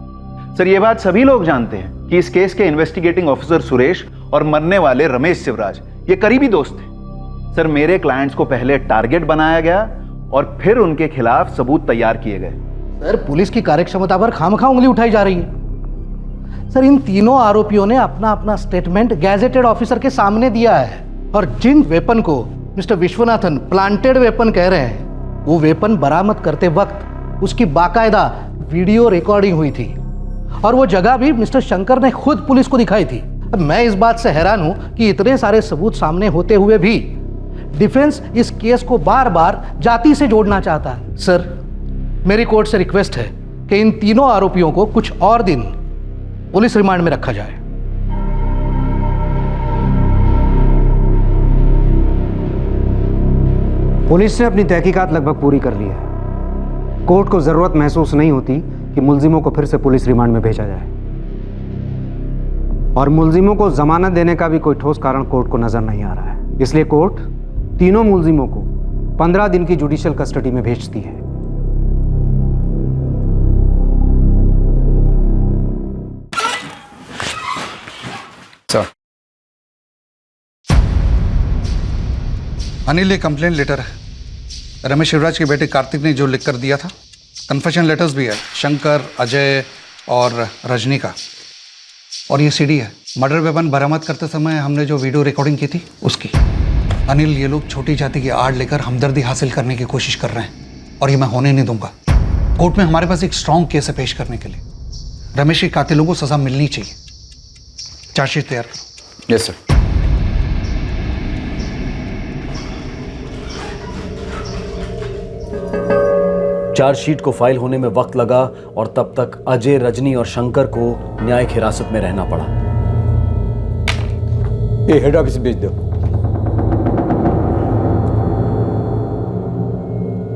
सर, ये बात सभी लोग जानते हैं कि इस केस के इन्वेस्टिगेटिंग ऑफिसर सुरेश और मरने वाले रमेश शिवराज ये करीबी दोस्त थे। सर, मेरे क्लाइंट्स को पहले टारगेट बनाया गया और फिर उनके खिलाफ सबूत तैयार किए गए। सर, पुलिस की कार्यक्षमता पर खामखा उंगली उठाई जा रही है। सर, इन तीनों आरोपियों ने अपना अपना स्टेटमेंट गैजेटेड ऑफिसर के सामने दिया है और जिन वेपन को मिस्टर विश्वनाथन प्लांटेड वेपन कह रहे हैं वो वेपन बरामद करते वक्त उसकी बाकायदा वीडियो रिकॉर्डिंग हुई थी और वो जगह भी मिस्टर शंकर ने खुद पुलिस को दिखाई थी। अब मैं इस बात से हैरान हूं कि इतने सारे सबूत सामने होते हुए भी डिफेंस इस केस को बार बार जाति से जोड़ना चाहता है। सर, मेरी कोर्ट से रिक्वेस्ट है कि इन तीनों आरोपियों को कुछ और दिन पुलिस रिमांड में रखा जाए। पुलिस ने अपनी तहकीकात लगभग पूरी कर ली है। कोर्ट को जरूरत महसूस नहीं होती कि मुलजिमों को फिर से पुलिस रिमांड में भेजा जाए और मुलजिमों को जमानत देने का भी कोई ठोस कारण कोर्ट को नजर नहीं आ रहा है। इसलिए कोर्ट तीनों मुलजिमों को 15 दिन की जुडिशियल कस्टडी में भेजती है। सर, अनिल, ये कंप्लेंट लेटर है। रमेश शिवराज के बेटे कार्तिक ने जो लिख कर दिया था। कन्फेशन लेटर्स भी है, शंकर, अजय और रजनी का। और ये सीडी है, मर्डर वेपन बरामद करते समय हमने जो वीडियो रिकॉर्डिंग की थी उसकी। अनिल, ये लोग छोटी जाति की आड़ लेकर हमदर्दी हासिल करने की कोशिश कर रहे हैं और ये मैं होने नहीं दूंगा। कोर्ट में हमारे पास एक स्ट्रांग केस है पेश करने के लिए। रमेश के कातिलों को सजा मिलनी चाहिए। चार्जशीट तैयार करो। Yes sir. चार्जशीट को फाइल होने में वक्त लगा और तब तक अजय, रजनी और शंकर को न्यायिक हिरासत में रहना पड़ा। ये हेड ऑफिस भेज दो।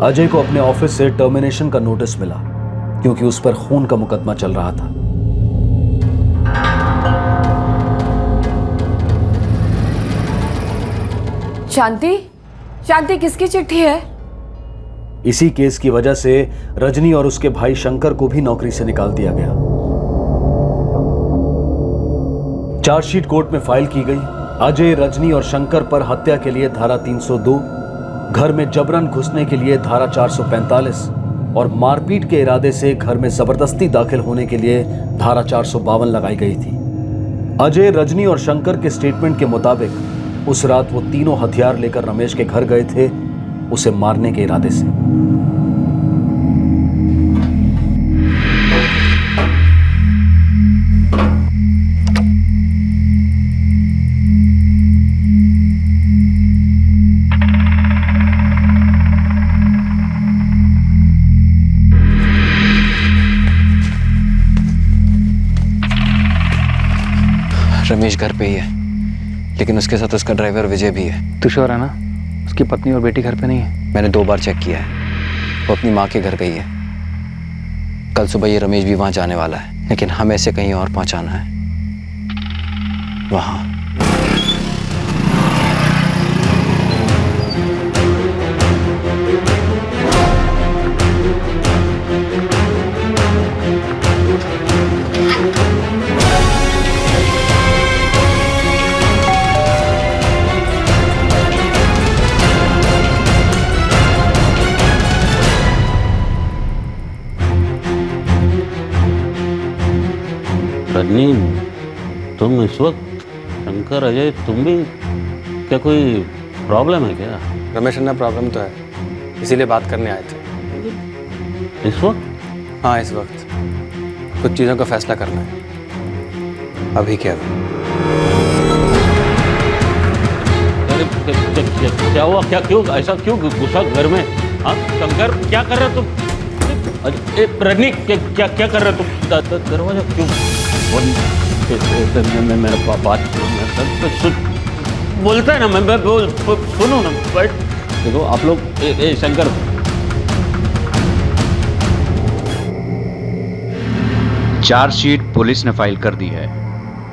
अजय को अपने ऑफिस से टर्मिनेशन का नोटिस मिला क्योंकि उस पर खून का मुकदमा चल रहा था। शांति, शांति किसकी चिट्ठी है? इसी केस की वजह से रजनी और उसके भाई शंकर को भी नौकरी से निकाल दिया गया। चार्जशीट कोर्ट में फाइल की गई। अजय, रजनी और शंकर पर हत्या के लिए धारा 302, घर में जबरन घुसने के लिए धारा 445 और मारपीट के इरादे से घर में जबरदस्ती दाखिल होने के लिए धारा 452 लगाई गई थी। अजय, रजनी और शंकर के स्टेटमेंट के मुताबिक उस रात वो तीनों हथियार लेकर रमेश के घर गए थे, उसे मारने के इरादे से। रमेश घर पे ही है, लेकिन उसके साथ उसका ड्राइवर विजय भी है। तू श्योर है ना? उसकी पत्नी और बेटी घर पे नहीं है? मैंने 2 बार चेक किया है। वो अपनी माँ के घर गई है। कल सुबह ये रमेश भी वहां जाने वाला है, लेकिन हमें इसे कहीं और पहुंचाना है, वहां। रजनी, तुम इस वक्त, शंकर, अजय, तुम भी, क्या कोई प्रॉब्लम है क्या? रमेश अन्ना, प्रॉब्लम तो है, इसीलिए बात करने आए थे। इस वक्त? हाँ, इस वक्त कुछ चीज़ों का फैसला करना है। अभी क्या? अरे क्या हुआ? क्या, क्यों ऐसा, क्यों गुस्सा घर में? हाँ शंकर, क्या कर रहे तुम? रजनी, क्या कर रहे तुम? दरवाजा क्यों? मेरा बात बोलता है ना, मैं सुनो ना। बट देखो आप लोग, शंकर, चार्जशीट पुलिस ने फाइल कर दी है।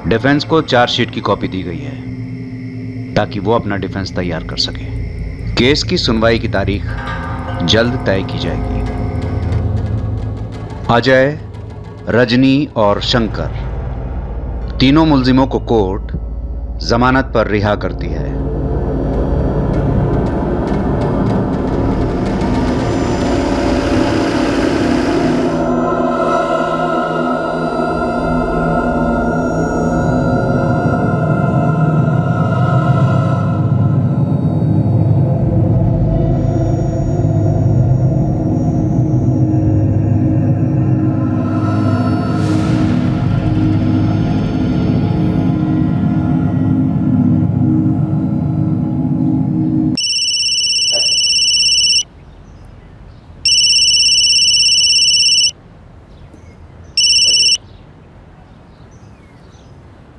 डिफेंस को चार्जशीट की कॉपी दी गई है ताकि वो अपना डिफेंस तैयार कर सके। केस की सुनवाई की तारीख जल्द तय की जाएगी। अजय, रजनी और शंकर, तीनों मुल्जिमों को कोर्ट जमानत पर रिहा करती है।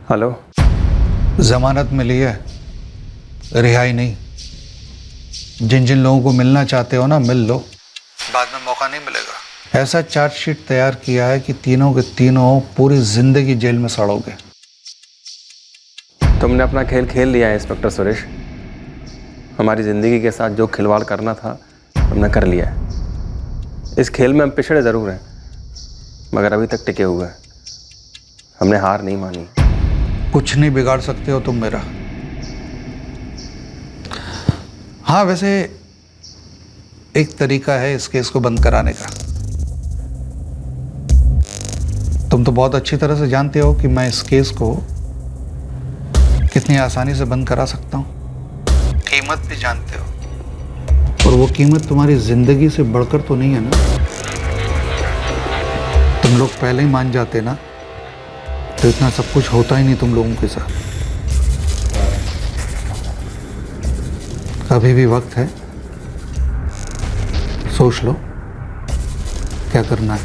हेलो। जमानत मिली है, रिहाई नहीं। जिन जिन लोगों को मिलना चाहते हो ना, मिल लो, बाद में मौका नहीं मिलेगा। ऐसा चार्जशीट तैयार किया है कि तीनों के तीनों पूरी जिंदगी जेल में सड़ोगे। तुमने अपना खेल खेल लिया है इंस्पेक्टर सुरेश। हमारी ज़िंदगी के साथ जो खिलवाड़ करना था तुमने कर लिया है। इस खेल में हम पिछड़े ज़रूर हैं, मगर अभी तक टिके हुए हैं। हमने हार नहीं मानी। कुछ नहीं बिगाड़ सकते हो तुम मेरा। हाँ, वैसे एक तरीका है इस केस को बंद कराने का। तुम तो बहुत अच्छी तरह से जानते हो कि मैं इस केस को कितनी आसानी से बंद करा सकता हूं। कीमत भी जानते हो, और वो कीमत तुम्हारी जिंदगी से बढ़कर तो नहीं है ना। तुम लोग पहले ही मान जाते ना, तो इतना सब कुछ होता ही नहीं तुम लोगों के साथ। अभी भी वक्त है, सोच लो क्या करना है।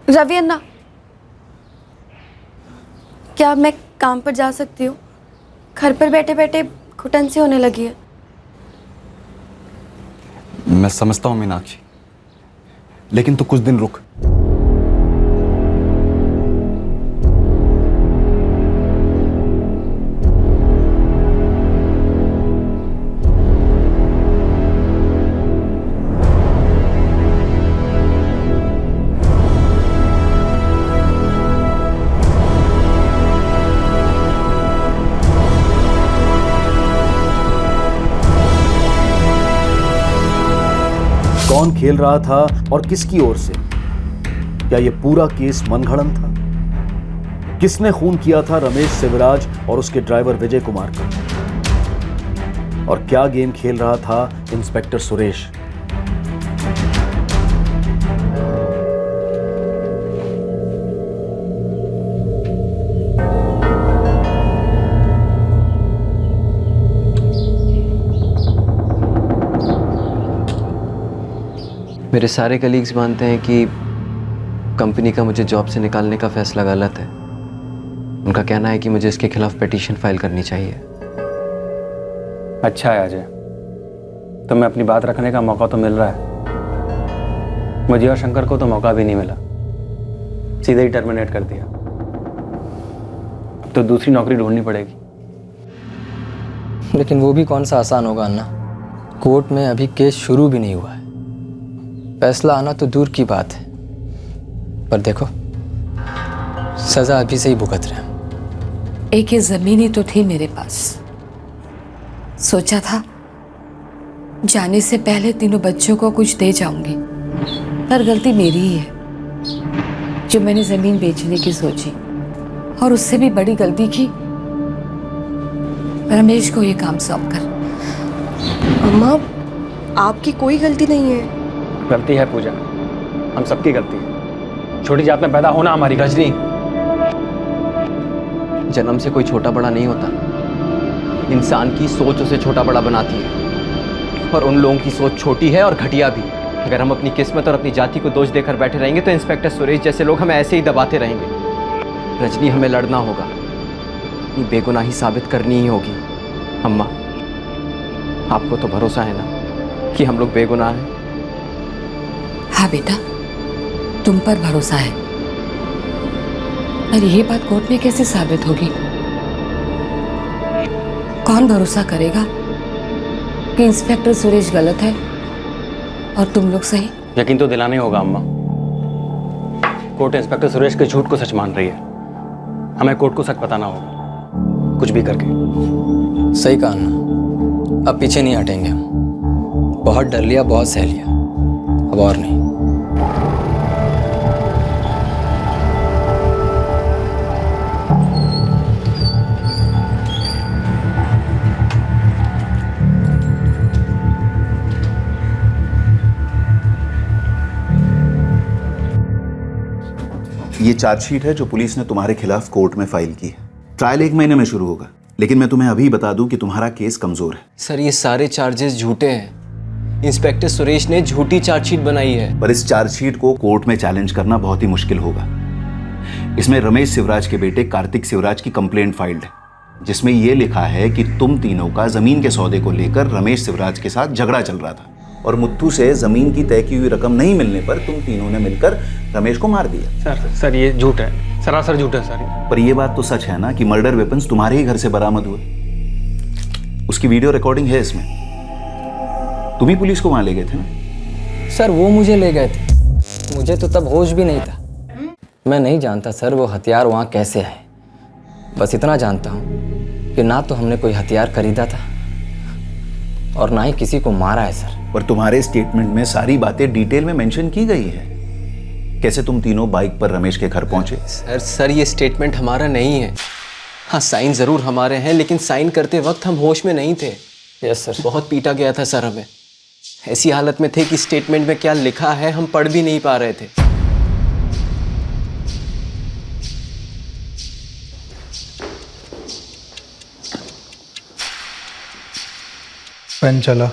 रवि अन्ना, क्या मैं काम पर जा सकती हूँ? घर पर बैठे बैठे घुटन सी होने लगी है। मैं समझता हूँ मीनाक्षी, लेकिन तू कुछ दिन रुक। कौन खेल रहा था और किसकी ओर से? क्या यह पूरा केस मनगढ़ंत था? किसने खून किया था रमेश शिवराज और उसके ड्राइवर विजय कुमार को? और क्या गेम खेल रहा था इंस्पेक्टर सुरेश? मेरे सारे कलीग्स मानते हैं कि कंपनी का मुझे जॉब से निकालने का फैसला गलत है। उनका कहना है कि मुझे इसके खिलाफ पिटीशन फाइल करनी चाहिए। अच्छा है अजय, तुम्हें अपनी बात रखने का मौका तो मिल रहा है। मुझे और शंकर को तो मौका भी नहीं मिला, सीधे ही टर्मिनेट कर दिया। अब तो दूसरी नौकरी ढूंढनी पड़ेगी। लेकिन वो भी कौन सा आसान होगा अन्ना। कोर्ट में अभी केस शुरू भी नहीं हुआ है, फैसला आना तो दूर की बात है। पर देखो, सजा अभी से ही भुगत रहे हैं। एक ये जमीन ही तो थी मेरे पास। सोचा था जाने से पहले तीनों बच्चों को कुछ दे जाऊंगी, पर गलती मेरी ही है जो मैंने जमीन बेचने की सोची। और उससे भी बड़ी गलती की रमेश को ये काम सौंप कर। अम्मा, आपकी कोई गलती नहीं है। गलती है पूजा, हम सबकी गलती है। छोटी जात में पैदा होना हमारी रजनी, जन्म से कोई छोटा बड़ा नहीं होता। इंसान की सोच उसे छोटा बड़ा बनाती है, और उन लोगों की सोच छोटी है और घटिया भी। अगर हम अपनी किस्मत और अपनी जाति को दोष देकर बैठे रहेंगे तो इंस्पेक्टर सुरेश जैसे लोग हमें ऐसे ही दबाते रहेंगे। रजनी, हमें लड़ना होगा, अपनी बेगुनाही साबित करनी ही होगी। अम्मा, आपको तो भरोसा है ना कि हम लोग बेगुनाह हैं? हाँ बेटा, तुम पर भरोसा है, पर यह बात कोर्ट में कैसे साबित होगी? कौन भरोसा करेगा कि इंस्पेक्टर सुरेश गलत है और तुम लोग सही? यकीन तो दिलाना ही होगा अम्मा। कोर्ट इंस्पेक्टर सुरेश के झूठ को सच मान रही है। हमें कोर्ट को सच बताना होगा, कुछ भी करके। सही कहा अन्ना, अब पीछे नहीं हटेंगे हम। बहुत डर लिया, बहुत सह लिया, अब और नहीं। ये चार्जशीट है जो पुलिस ने तुम्हारे खिलाफ कोर्ट में फाइल की है। ट्रायल 1 महीने में शुरू होगा, लेकिन मैं तुम्हें अभी बता दूं कि तुम्हारा केस कमजोर है। सर, ये सारे चार्जेस झूठे हैं। इंस्पेक्टर सुरेश ने झूठी चार्जशीट बनाई है। पर इस चार्जशीट को कोर्ट में चैलेंज करना बहुत ही मुश्किल होगा। इसमें रमेश शिवराज के बेटे कार्तिक शिवराज की कंप्लेंट फाइल्ड है, जिसमें यह लिखा है कि तुम तीनों का जमीन के सौदे को लेकर रमेश शिवराज के साथ झगड़ा चल रहा था, और मुत्थू से जमीन की तय की हुई रकम नहीं मिलने पर तुम तीनों ने मिलकर रमेश को मार दिया। सर ये झूठ है, सरासर झूठ है सर। पर यह बात तो सच है ना कि मर्डर वेपन्स तुम्हारे ही घर से बरामद हुए। उसकी वीडियो रिकॉर्डिंग है इसमें। तुम ही पुलिस को वहां ले गए थे ना? सर वो मुझे ले गए थे, मुझे तो तब होश भी नहीं था। मैं नहीं जानता सर वो हथियार वहाँ कैसे आए। बस इतना जानता हूँ कि ना तो हमने कोई हथियार खरीदा था और ना ही किसी को मारा है सर। पर तुम्हारे स्टेटमेंट में सारी बातें डिटेल में मेंशन की गई है। कैसे तुम तीनों बाइक पर रमेश के घर पहुंचे? सर ये स्टेटमेंट हमारा नहीं है। हाँ, साइन जरूर हमारे हैं, लेकिन साइन करते वक्त हम होश में नहीं थे। Yes sir. बहुत पीटा गया था सर हमें। ऐसी हालत में थे कि स्टेटमेंट में क्या लिखा है हम पढ़ भी नहीं पा रहे थे। पेन चला,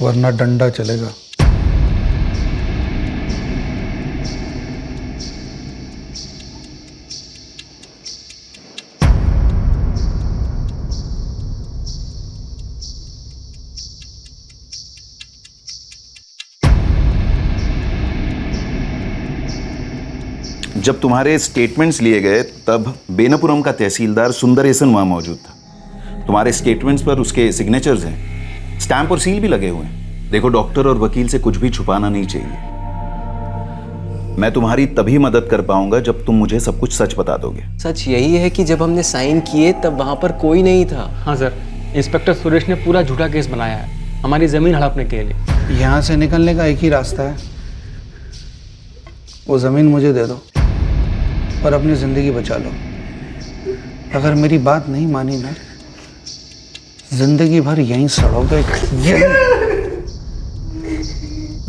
वरना डंडा चलेगा। जब तुम्हारे स्टेटमेंट्स लिए गए तब बेनापुरम का तहसीलदार सुंदरेसन वहाँ मौजूद था। तुम्हारे स्टेटमेंट्स पर उसके सिग्नेचर्स हैं, स्टैंप और सील भी लगे हुए हैं। देखो, डॉक्टर और वकील से कुछ भी छुपाना नहीं चाहिए। मैं तुम्हारी तभी मदद कर पाऊंगा जब तुम मुझे सब कुछ सच बता दोगे। सच यही है कि जब हमने साइन किए तब वहां पर कोई नहीं था। हाँ सर, इंस्पेक्टर सुरेश ने पूरा झूठा केस बनाया है हमारी ज़मीन हड़पने के लिए। यहाँ से निकलने का एक ही रास्ता है, वो ज़मीन मुझे दे दो और अपनी ज़िंदगी बचा लो। अगर मेरी बात नहीं मानी ना, जिंदगी भर यहीं सड़ोगे।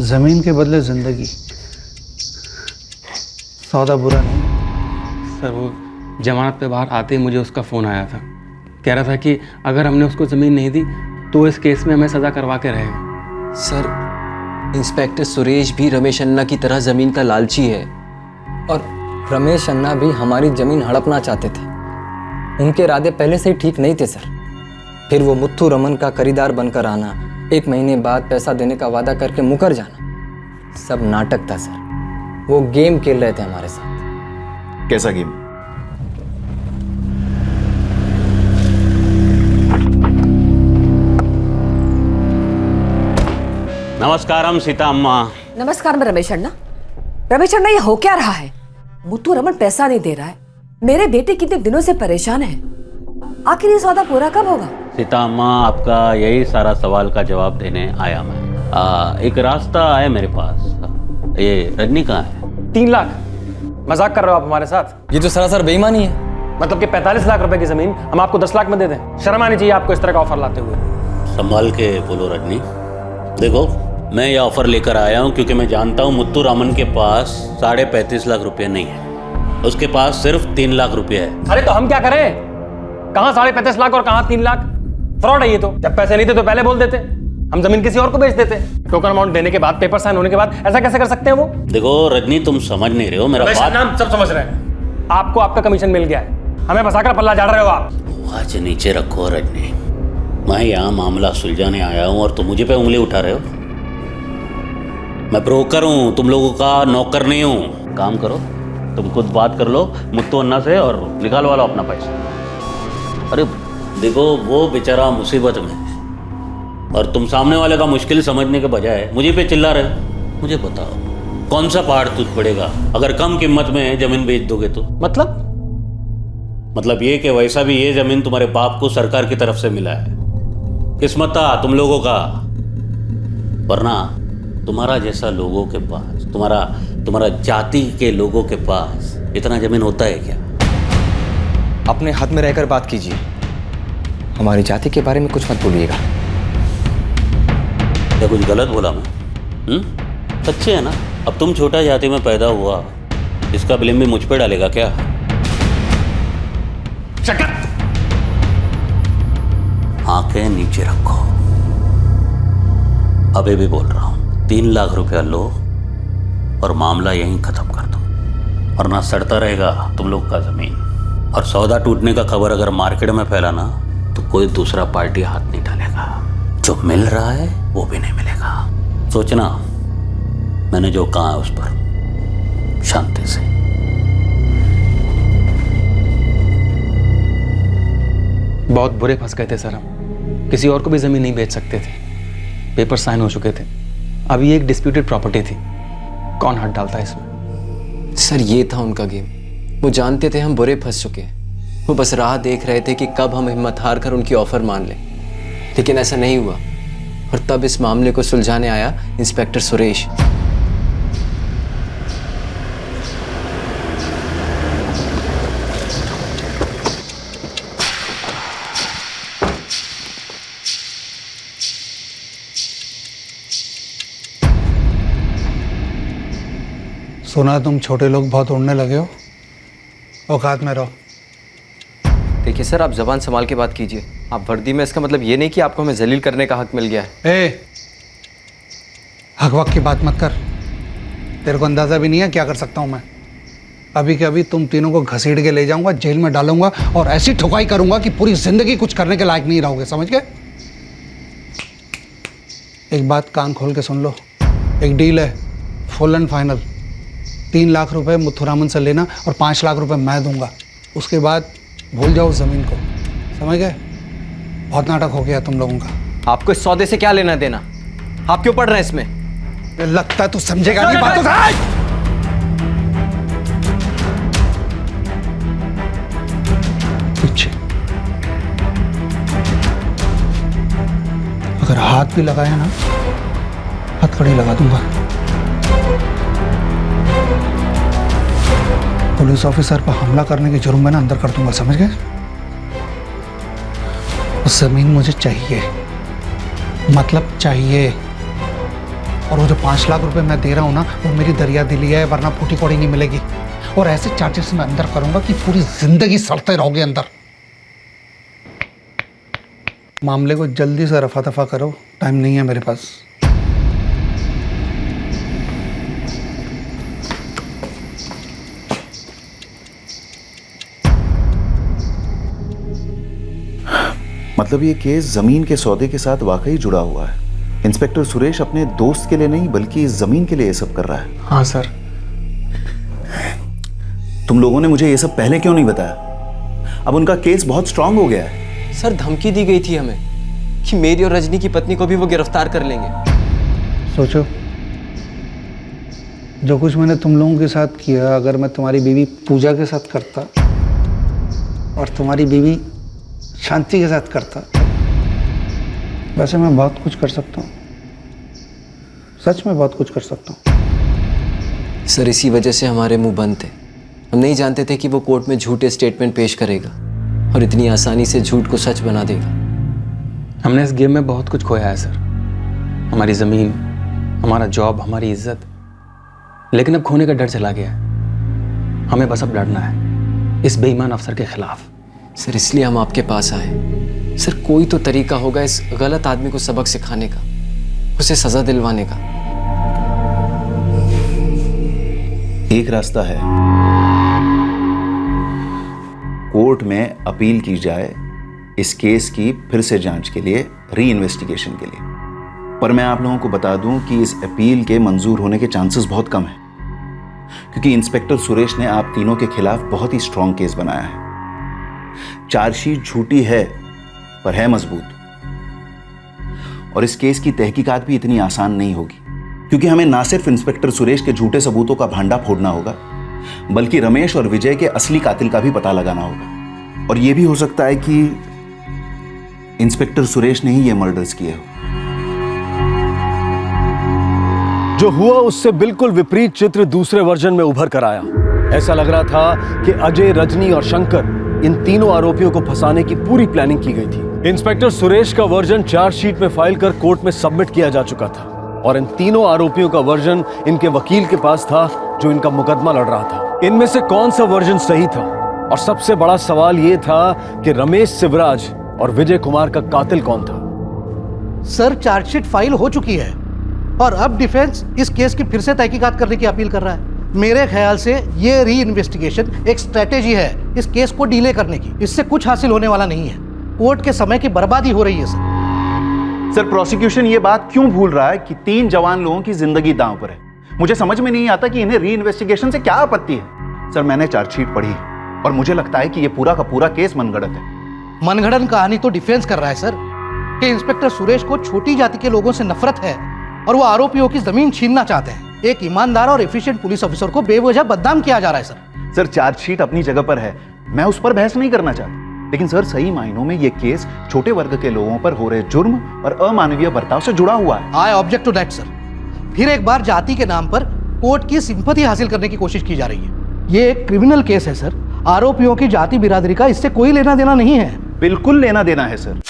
ज़मीन के बदले ज़िंदगी, सौदा बुरा नहीं। सर, वो जमानत पे बाहर आते ही मुझे उसका फ़ोन आया था, कह रहा था कि अगर हमने उसको ज़मीन नहीं दी तो इस केस में हमें सज़ा करवा के रहेगा। सर, इंस्पेक्टर सुरेश भी रमेश अन्ना की तरह ज़मीन का लालची है। और रमेश अन्ना भी हमारी ज़मीन हड़पना चाहते थे। उनके इरादे पहले से ही ठीक नहीं थे सर। फिर वो मुत्थू रमन का खरीदार बनकर आना, 1 महीने बाद पैसा देने का वादा करके मुकर जाना, सब नाटक था सर। वो गेम खेल रहे थे हमारे साथ। कैसा गेम? नमस्कारम सीता अम्मा। नमस्कार मैं रमेश अण्णा। रमेश अण्णा, ये हो क्या रहा है? मुत्तू रमन पैसा नहीं दे रहा है, मेरे बेटे कितने दिनों से परेशान है। आखिर ये सौदा पूरा कब होगा? सीता अम्मा, आपका यही सारा सवाल का जवाब देने आया मैं। एक रास्ता है मेरे पास। ये रजनी कहाँ है? 3 लाख? मजाक कर रहे हो आप हमारे साथ? ये तो सरासर बेईमानी है। मतलब कि 45 लाख रुपए की ज़मीन हम आपको 10 लाख में दे दें? शर्म आनी चाहिए आपको इस तरह का ऑफर लाते हुए। संभाल के बोलो रजनी। देखो, मैं ये ऑफर लेकर आया हूँ क्योंकि मैं जानता हूँ मुत्तू रामन के पास 35.5 लाख रुपए नहीं है, उसके पास सिर्फ 3 लाख रुपए है। अरे तो हम क्या करें? कहाँ 35.5 लाख और कहाँ 3 लाख? फ्रॉड है ये तो। जब पैसे नहीं थे तो पहले बोल देते, हम जमीन किसी और को बेच देते। टोकन अमाउंट देने के बाद, पेपर साइन होने के बाद ऐसा कैसे कर सकते हैं वो? देखो रजनी, तुम समझ नहीं रहे हो मेरा बात। नाम सब समझ रहे हैं। आपको आपका कमीशन मिल गया है, हमें फंसाकर पल्ला झाड़ रहे हो आप। आज नीचे रखो रजनी, मैं यहाँ मामला सुलझाने आया हूँ और तुम मुझे पे उंगली उठा रहे हो। मैं ब्रोकर हूँ, तुम लोगों का नौकर नहीं हूँ। काम करो, तुम खुद बात कर लो मुत्तू अन्ना से और निकालवा लो अपना पैसा। अरे देखो, वो बेचारा मुसीबत में है और तुम सामने वाले का मुश्किल समझने के बजाय मुझे पे चिल्ला रहे हो। मुझे बताओ, कौन सा पहाड़ टूट पड़ेगा अगर कम कीमत में जमीन बेच दोगे तो? मतलब ये कि वैसा भी ये जमीन तुम्हारे बाप को सरकार की तरफ से मिला है। किस्मत था तुम लोगों का, वरना तुम्हारा जैसा लोगों के पास, तुम्हारा जाति के लोगों के पास इतना जमीन होता है क्या? अपने हाथ में रहकर बात कीजिए, हमारी जाति के बारे में कुछ मत बोलिएगा। क्या कुछ गलत बोला मैं? सच्चे है ना? अब तुम छोटा जाति में पैदा हुआ, इसका ब्लेम भी मुझ पे डालेगा क्या? आंखें नीचे रखो, अभी भी बोल रहा हूं। 3 लाख रुपया लो और मामला यहीं खत्म कर दो, वरना सड़ता रहेगा तुम लोग का जमीन। और सौदा टूटने का खबर अगर मार्केट में फैला ना, तो कोई दूसरा पार्टी हाथ नहीं डालेगा। जो मिल रहा है वो भी नहीं मिलेगा। सोचना, मैंने जो कहा है उस पर शांति से। बहुत बुरे फंस गए थे सर हम, किसी और को भी जमीन नहीं बेच सकते थे, पेपर साइन हो चुके थे। अभी एक डिस्प्यूटेड प्रॉपर्टी थी, कौन हाथ डालता है इसमें? सर, ये था उनका गेम। वो जानते थे हम बुरे फंस चुके हैं, वो बस राह देख रहे थे कि कब हम हिम्मत हार कर उनकी ऑफर मान लें। लेकिन ऐसा नहीं हुआ और तब इस मामले को सुलझाने आया इंस्पेक्टर सुरेश। सुना तुम छोटे लोग बहुत उड़ने लगे हो, औकात में रहो। देखिए सर, आप जबान संभाल के बात कीजिए। आप वर्दी में, इसका मतलब ये नहीं कि आपको हमें जलील करने का हक मिल गया है। हक वक की बात मत कर, तेरे को अंदाज़ा भी नहीं है क्या कर सकता हूँ मैं। अभी के अभी तुम तीनों को घसीट के ले जाऊंगा, जेल में डालूंगा और ऐसी ठुकाई करूंगा कि पूरी जिंदगी कुछ करने के लायक नहीं रहोगे, समझ गए? एक बात कान खोल के सुन लो, एक डील है, फुल एंड फाइनल। 3 लाख रुपए मुथुरामन से लेना और 5 लाख रुपए मैं दूंगा। उसके बाद भूल जाओ ज़मीन को, समझ गए? बहुत नाटक हो गया तुम लोगों का। आपको इस सौदे से क्या लेना देना? आप क्यों पढ़ रहे हैं इसमें? लगता है तू समझेगा नहीं बातों का। पीछे अगर हाथ भी लगाया ना, हथकड़ी लगा दूंगा। पुलिस ऑफिसर पर हमला करने के जुर्म में ना अंदर कर दूंगा, समझ गए? उस जमीन मुझे चाहिए, मतलब चाहिए। और वो जो 5 लाख रुपए मैं दे रहा हूं ना, वो मेरी दरिया दिली है, वरना फूटी कौड़ी नहीं मिलेगी। और ऐसे चार्जेस मैं अंदर करूंगा कि पूरी जिंदगी सड़ते रहोगे अंदर। मामले को जल्दी से रफा दफा करो, टाइम नहीं है मेरे पास। मतलब ये केस जमीन के सौदे के साथ वाकई जुड़ा हुआ है। इंस्पेक्टर सुरेश अपने दोस्त के लिए नहीं बल्कि इस जमीन के लिए ये सब कर रहा है। हाँ सर। तुम लोगों ने मुझे ये सब पहले क्यों नहीं बताया? अब उनका केस बहुत स्ट्रांग हो गया है। सर धमकी दी गई थी हमें कि मेरी और रजनी की पत्नी को भी वो गिरफ्तार कर लेंगे। सोचो, जो कुछ मैंने तुम लोगों के साथ किया, अगर मैं तुम्हारी बीवी पूजा के साथ करता और तुम्हारी बीवी शांति के साथ करता, वैसे मैं बहुत कुछ कर सकता हूँ। सच में बहुत कुछ कर सकता हूँ। सर इसी वजह से हमारे मुंह बंद थे। हम नहीं जानते थे कि वो कोर्ट में झूठे स्टेटमेंट पेश करेगा और इतनी आसानी से झूठ को सच बना देगा। हमने इस गेम में बहुत कुछ खोया है सर, हमारी ज़मीन, हमारा जॉब, हमारी इज्जत। लेकिन अब खोने का डर चला गया है। हमें बस अब लड़ना है इस बेईमान अफसर के खिलाफ। सर इसलिए हम आपके पास आए। सर कोई तो तरीका होगा इस गलत आदमी को सबक सिखाने का, उसे सजा दिलवाने का। एक रास्ता है, कोर्ट में अपील की जाए इस केस की फिर से जांच के लिए, री इन्वेस्टिगेशन के लिए। पर मैं आप लोगों को बता दूं कि इस अपील के मंजूर होने के चांसेस बहुत कम हैं, क्योंकि इंस्पेक्टर सुरेश ने आप तीनों के खिलाफ बहुत ही स्ट्रांग केस बनाया है। चार्जशीट झूठी है पर है मजबूत, और इस केस की तहकीकात भी इतनी आसान नहीं होगी, क्योंकि हमें ना सिर्फ इंस्पेक्टर सुरेश के झूठे सबूतों का भांडा फोड़ना होगा, बल्कि रमेश और विजय के असली कातिल का भी पता लगाना होगा। और यह भी हो सकता है कि इंस्पेक्टर सुरेश ने ही ये मर्डर्स किए हो। जो हुआ उससे बिल्कुल विपरीत चित्र दूसरे वर्जन में उभर कर आया। ऐसा लग रहा था कि अजय, रजनी और शंकर, इन तीनों आरोपियों को फंसाने की पूरी प्लानिंग की गई थी। इंस्पेक्टर सुरेश का वर्जन चार्जशीट में फाइल कर कोर्ट में सबमिट किया जा चुका था, और इन तीनों आरोपियों का वर्जन इनके वकील के पास था जो इनका मुकदमा लड़ रहा था। इनमें से कौन सा वर्जन सही था? और सबसे बड़ा सवाल यह था कि रमेश शिवराज और विजय कुमार का कातिल कौन था? सर चार्जशीट फाइल हो चुकी है और अब डिफेंस इस केस की फिर से तहकीकात करने की अपील कर रहा है। मेरे ख्याल से ये री इन्वेस्टिगेशन एक स्ट्रेटेजी है इस केस को डीले करने की। इससे कुछ हासिल होने वाला नहीं है, कोर्ट के समय की बर्बादी हो रही है। सर प्रोसिक्यूशन ये बात क्यों भूल रहा है कि 3 जवान लोगों की जिंदगी दांव पर है? मुझे समझ में नहीं आता कि इन्हें री इन्वेस्टिगेशन से क्या आपत्ति है। सर मैंने चार्जशीट पढ़ी और मुझे लगता है कि ये पूरा का पूरा केस मनगढ़ंत है। मनगढ़ंत कहानी तो डिफेंस कर रहा है सर कि इंस्पेक्टर सुरेश को छोटी जाति के लोगों से नफरत है और वो आरोपियों की जमीन छीनना चाहते हैं। एक ईमानदार और एफिशिएंट पुलिस ऑफिसर को बेवजह बदनाम किया जा रहा है सर। सर चार्जशीट अपनी जगह पर है, मैं उस पर बहस नहीं करना चाहता, लेकिन सर सही मायनों में ये केस छोटे वर्ग के लोगों पर हो रहे जुर्म और अमानवीय बर्ताव से जुड़ा हुआ है। I object to that sir. फिर एक बार जाति के नाम पर कोर्ट की सिंपैथी हासिल करने की कोशिश की जा रही है। ये एक क्रिमिनल केस है सर। आरोपियों की जाति बिरादरी का इससे कोई लेना देना नहीं है। बिल्कुल लेना देना है सर।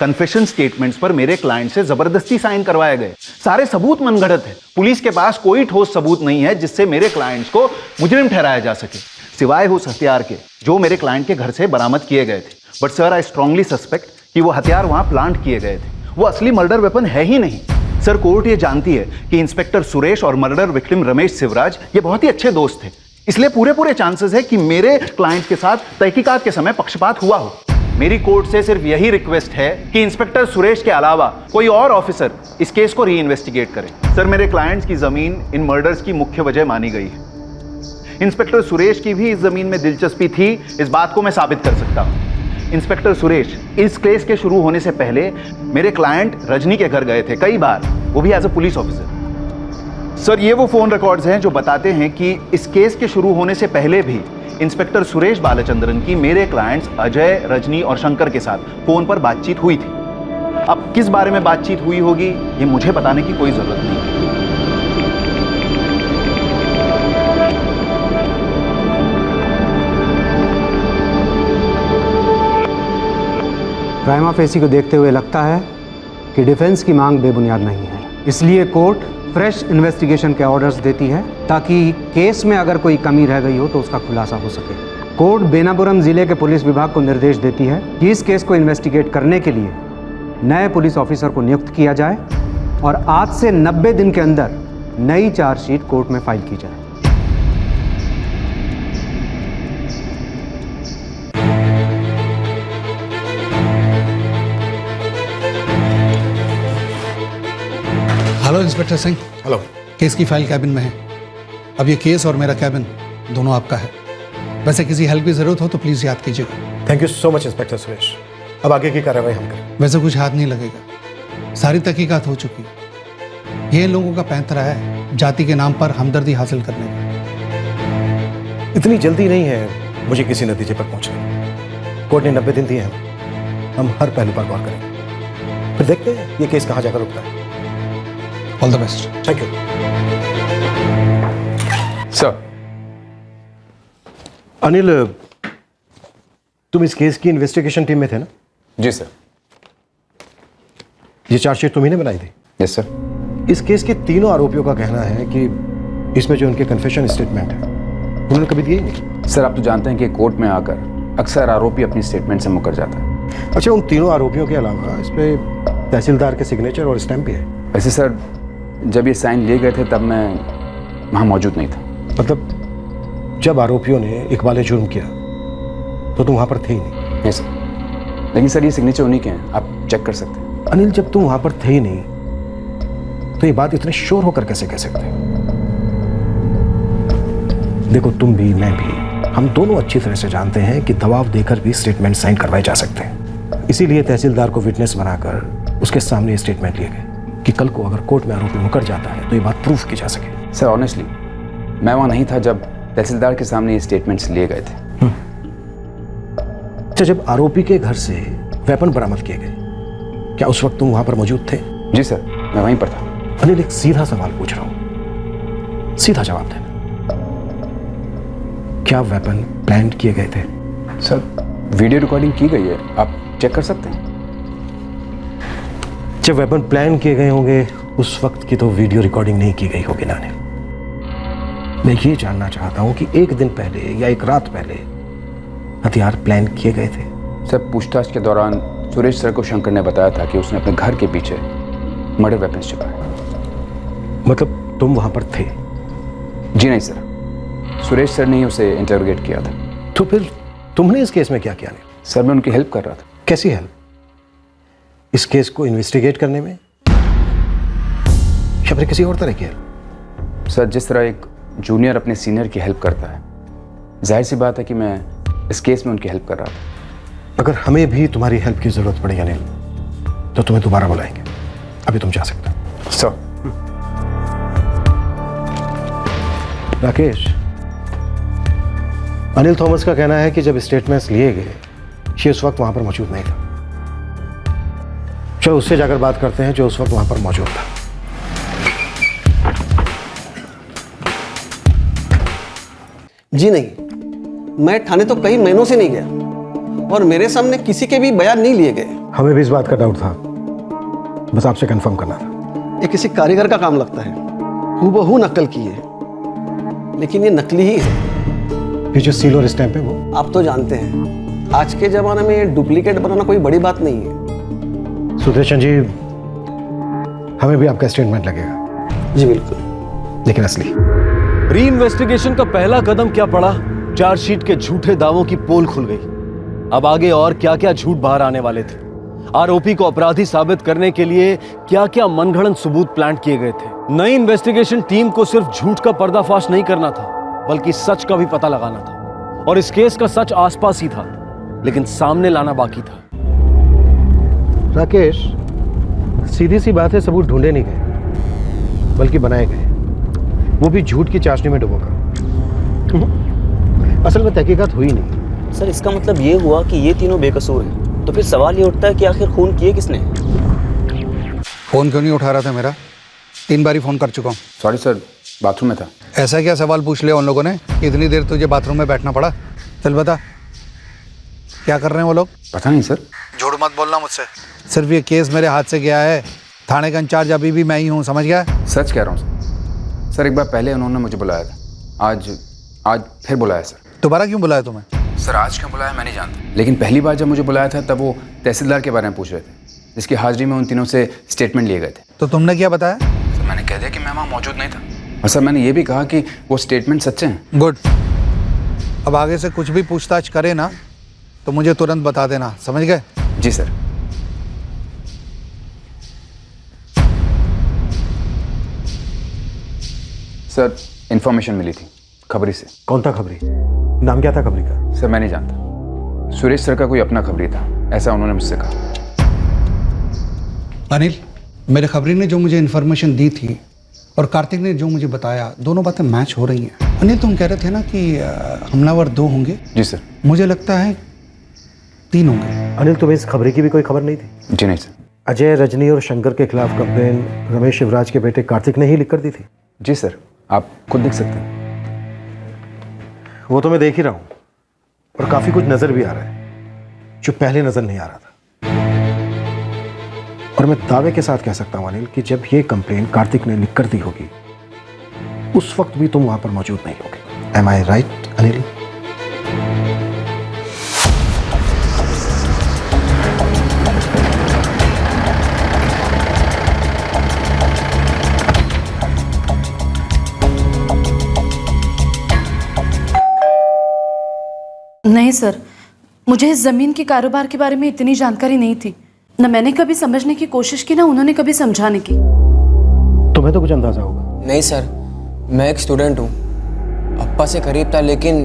कन्फेशन स्टेटमेंट्स पर मेरे क्लाइंट से जबरदस्ती साइन करवाए गए, सारे सबूत मनगढ़ंत है। पुलिस के पास कोई ठोस सबूत नहीं है जिससे मेरे क्लाइंट्स को मुजरिम ठहराया जा सके, सिवाय उस हथियार के जो मेरे क्लाइंट के घर से बरामद किए गए थे। But sir I strongly suspect कि वो हथियार वहां प्लांट किए गए थे, वो असली मर्डर वेपन है ही नहीं। सर कोर्ट ये जानती है कि इंस्पेक्टर सुरेश और मर्डर विक्टिम रमेश शिवराज ये बहुत ही अच्छे दोस्त थे, इसलिए पूरे चांसेस है कि मेरे क्लाइंट के साथ तहकीकात के समय पक्षपात हुआ हो। मेरी कोर्ट से सिर्फ यही रिक्वेस्ट है कि इंस्पेक्टर सुरेश के अलावा कोई और ऑफिसर इस केस को री इन्वेस्टिगेट करे। सर मेरे क्लाइंट्स की जमीन इन मर्डर्स की मुख्य वजह मानी गई है। इंस्पेक्टर सुरेश की भी इस जमीन में दिलचस्पी थी, इस बात को मैं साबित कर सकता हूं। इंस्पेक्टर सुरेश इस केस के शुरू होने से पहले मेरे क्लाइंट रजनी के घर गए थे कई बार, वो भी as a police officer. Sir, ये वो फोन रिकॉर्ड्स हैं जो बताते हैं कि इस केस के शुरू होने से पहले भी इंस्पेक्टर सुरेश बालचंद्रन की मेरे क्लाइंट्स अजय, रजनी और शंकर के साथ फोन पर बातचीत हुई थी। अब किस बारे में बातचीत हुई होगी ये मुझे बताने की कोई जरूरत नहीं। प्राइमा फेसी को देखते हुए लगता है कि डिफेंस की मांग बेबुनियाद नहीं है, इसलिए कोर्ट फ्रेश इन्वेस्टिगेशन के ऑर्डर्स देती है ताकि केस में अगर कोई कमी रह गई हो तो उसका खुलासा हो सके। कोर्ट बेनापुरम जिले के पुलिस विभाग को निर्देश देती है कि इस केस को इन्वेस्टिगेट करने के लिए नए पुलिस ऑफिसर को नियुक्त किया जाए और आज से 90 दिन के अंदर नई चार्जशीट कोर्ट में फाइल की जाए। Hello inspector Singh. Hello. Case की फाइल कैबिन में है। अब ये केस और मेरा कैबिन दोनों आपका है। वैसे किसी हेल्प की जरूरत हो तो प्लीज याद कीजिएगा। Thank you so much inspector Suresh. अब आगे की कार्रवाई हम करें। वैसे कुछ हाथ नहीं लगेगा, सारी तहकीकात हो चुकी है। ये इन लोगों का पैंतरा है जाति के नाम पर हमदर्दी हासिल करने का। इतनी जल्दी नहीं है मुझे किसी नतीजे पर पहुंचने। कोर्ट ने 90 दिन दिए हैं, हम हर पहलू पर गौर करेंगे, फिर देखते हैं ये केस कहां जाकर रुकता है। All the best. Thank you sir. Anil, तुम इस केस की इन्वेस्टिगेशन टीम में थे ना? जी सर। ये चार्जशीट तुम्ही ने बनाई थी? Yes sir. इस केस के तीनों आरोपियों का कहना है कि इसमें जो उनके कन्फेशन स्टेटमेंट है उन्होंने कभी दिए ही नहीं। सर, आप तो जानते हैं कि कोर्ट में आकर अक्सर आरोपी अपनी स्टेटमेंट से मुकर जाता है। अच्छा, उन तीनों आरोपियों के अलावा इस पे तहसीलदार के सिग्नेचर और स्टैम्प भी है। वैसे सर, जब ये साइन लिए गए थे तब मैं वहाँ मौजूद नहीं था। मतलब जब आरोपियों ने इकबाल जुर्म किया तो तुम वहाँ पर थे ही नहीं? Yes sir. लेकिन सर, ये सिग्नेचर उन्हीं के हैं, आप चेक कर सकते हैं। अनिल, जब तुम वहाँ पर थे ही नहीं तो ये बात इतने श्योर होकर कैसे कह सकते? देखो, तुम भी मैं भी, हम दोनों अच्छी तरह से जानते हैं कि दबाव देकर भी स्टेटमेंट साइन करवाए जा सकते हैं। इसीलिए तहसीलदार को विटनेस बनाकर उसके सामने ये स्टेटमेंट लिए गए कि कल को अगर कोर्ट में आरोपी मुकर जाता है तो ये बात प्रूफ की जा सके। सर, ऑनेस्टली मैं वहाँ नहीं था जब तहसीलदार के सामने ये स्टेटमेंट्स लिए गए थे। अच्छा, जब आरोपी के घर से वेपन बरामद किए गए, क्या उस वक्त तुम वहां पर मौजूद थे? जी सर, मैं वहीं पर था। अनिल, एक सीधा सवाल पूछ रहा हूं, सीधा जवाब देना। क्या वेपन प्लान किए गए थे? सर, वीडियो रिकॉर्डिंग की गई है, आप चेक कर सकते हैं। जब वेपन प्लान किए गए होंगे उस वक्त की तो वीडियो रिकॉर्डिंग नहीं की गई होगी ना अनिल। मैं ये जानना चाहता हूं कि एक दिन पहले या एक रात पहले हथियार प्लान किए गए थे? सर, पूछताछ के दौरान सुरेश सर को शंकर ने बताया था कि उसने अपने घर के पीछे मर्डर वेपन्स छिपाए। मतलब तुम वहां पर थे? जी नहीं सर, सुरेश सर ने ही उसे इंटरोगेट किया था। तो फिर तुमने इस केस में क्या किया? सर, मैं उनकी हेल्प कर रहा था। कैसी हेल्प? इस केस को इन्वेस्टिगेट करने में या फिर किसी और तरह की हेल्प? सर, जिस तरह एक जूनियर अपने सीनियर की हेल्प करता है, जाहिर सी बात है कि मैं इस केस में उनकी हेल्प कर रहा था। अगर हमें भी तुम्हारी हेल्प की जरूरत पड़े अनिल तो तुम्हें दोबारा बुलाएंगे। अभी तुम जा सकते हो। सर। राकेश, अनिल थॉमस का कहना है कि जब स्टेटमेंट्स लिए गए ये उस वक्त वहां पर मौजूद नहीं था। चलो उससे जाकर बात करते हैं जो उस वक्त वहां पर मौजूद था। जी नहीं, मैं थाने तो कई महीनों से नहीं गया और मेरे सामने किसी के भी बयान नहीं लिए गए। हमें भी इस बात का डाउट था, बस आपसे कंफर्म करना था। ये किसी कारीगर का काम लगता है, हूबहू नकल की है, लेकिन ये नकली ही है। ये जो सील और स्टैंप है वो? आप तो जानते हैं आज के जमाने में डुप्लीकेट बनाना कोई बड़ी बात नहीं है। सुदर्शन जी, हमें भी आपका स्टेटमेंट लगेगा। जी बिल्कुल, लेकिन असली। री इन्वेस्टिगेशन का पहला कदम क्या पड़ा? चार्जशीट के झूठे दावों की पोल खुल गई। अब आगे और क्या क्या झूठ बाहर आने वाले थे? आरोपी को अपराधी साबित करने के लिए क्या क्या मनगढ़ंत सबूत प्लांट किए गए थे? नई इन्वेस्टिगेशन टीम को सिर्फ झूठ का पर्दाफाश नहीं करना था, बल्कि सच का भी पता लगाना था। और इस केस का सच आसपास ही था, लेकिन सामने लाना बाकी था। राकेश, सीधी सी बात है, सबूत ढूंढे नहीं गए बल्कि बनाए गए, वो भी झूठ की चाशनी में डुबोकर। असल में तहकीकात हुई नहीं। सर, इसका मतलब ये हुआ कि ये तीनों बेकसूर हैं। तो फिर सवाल ये उठता है कि आखिर खून किए किसने? फ़ोन क्यों नहीं उठा रहा था मेरा? 3 बार फ़ोन कर चुका हूँ। सॉरी सर, बाथरूम में था। ऐसा क्या सवाल पूछ लिया उन लोगों ने? इतनी देर तुझे बाथरूम में बैठना पड़ा? चल बता, क्या कर रहे हैं वो लोग? पता नहीं सर। झूठ मत बोलना मुझसे। सिर्फ ये केस मेरे हाथ से गया है, थाने का इंचार्ज अभी भी मैं ही हूँ, समझ गया? सच कह रहा हूँ सर। सर, एक बार पहले उन्होंने मुझे बुलाया था, आज फिर बुलाया सर। दोबारा क्यों बुलाया तुम्हें? सर, आज क्यों बुलाया मैं नहीं जानता, लेकिन पहली बार जब मुझे बुलाया था तब वो तहसीलदार के बारे में पूछ रहे थे, जिसकी हाजिरी में उन तीनों से स्टेटमेंट लिए गए थे। तो तुमने क्या बताया? सर, मैंने कह दिया कि मैं वहाँ मौजूद नहीं था, और सर मैंने ये भी कहा कि वो स्टेटमेंट सच्चे हैं। गुड। अब आगे से कुछ भी पूछताछ करे ना तो मुझे तुरंत बता देना, समझ गए? जी सर। सर, इन्फॉर्मेशन मिली थी खबरी से। कौन था खबरी? नाम क्या था खबरी का? सर, मैं नहीं जानता। सुरेश सर का कोई अपना खबरी था, ऐसा उन्होंने मुझसे कहा। अनिल, मेरे खबरी ने जो मुझे इन्फॉर्मेशन दी थी और कार्तिक ने जो मुझे बताया, दोनों बातें मैच हो रही हैं। अनिल, तुम कह रहे थे ना कि हमलावर 2 होंगे? जी सर। मुझे लगता है 3 होंगे। अनिल, तुम्हें इस खबरी की भी कोई खबर नहीं थी? जी नहीं सर। अजय, रजनी और शंकर के खिलाफ कंप्लेन रमेश शिवराज के बेटे कार्तिक ने ही लिख कर दी थी? जी सर, आप खुद देख सकते हैं। वो तो मैं देख ही रहा हूँ, और काफी कुछ नजर भी आ रहा है जो पहले नजर नहीं आ रहा था। और मैं दावे के साथ कह सकता हूँ अनिल कि जब ये कंप्लेन कार्तिक ने लिख कर दी होगी, उस वक्त भी तुम वहां पर मौजूद नहीं होगे। एम आई राइट अनिल? नहीं सर, मुझे इस ज़मीन के कारोबार के बारे में इतनी जानकारी नहीं थी। न मैंने कभी समझने की कोशिश की, ना उन्होंने कभी समझाने की। तुम्हें तो कुछ अंदाजा होगा। नहीं सर, मैं एक स्टूडेंट हूँ, अप्पा से करीब था, लेकिन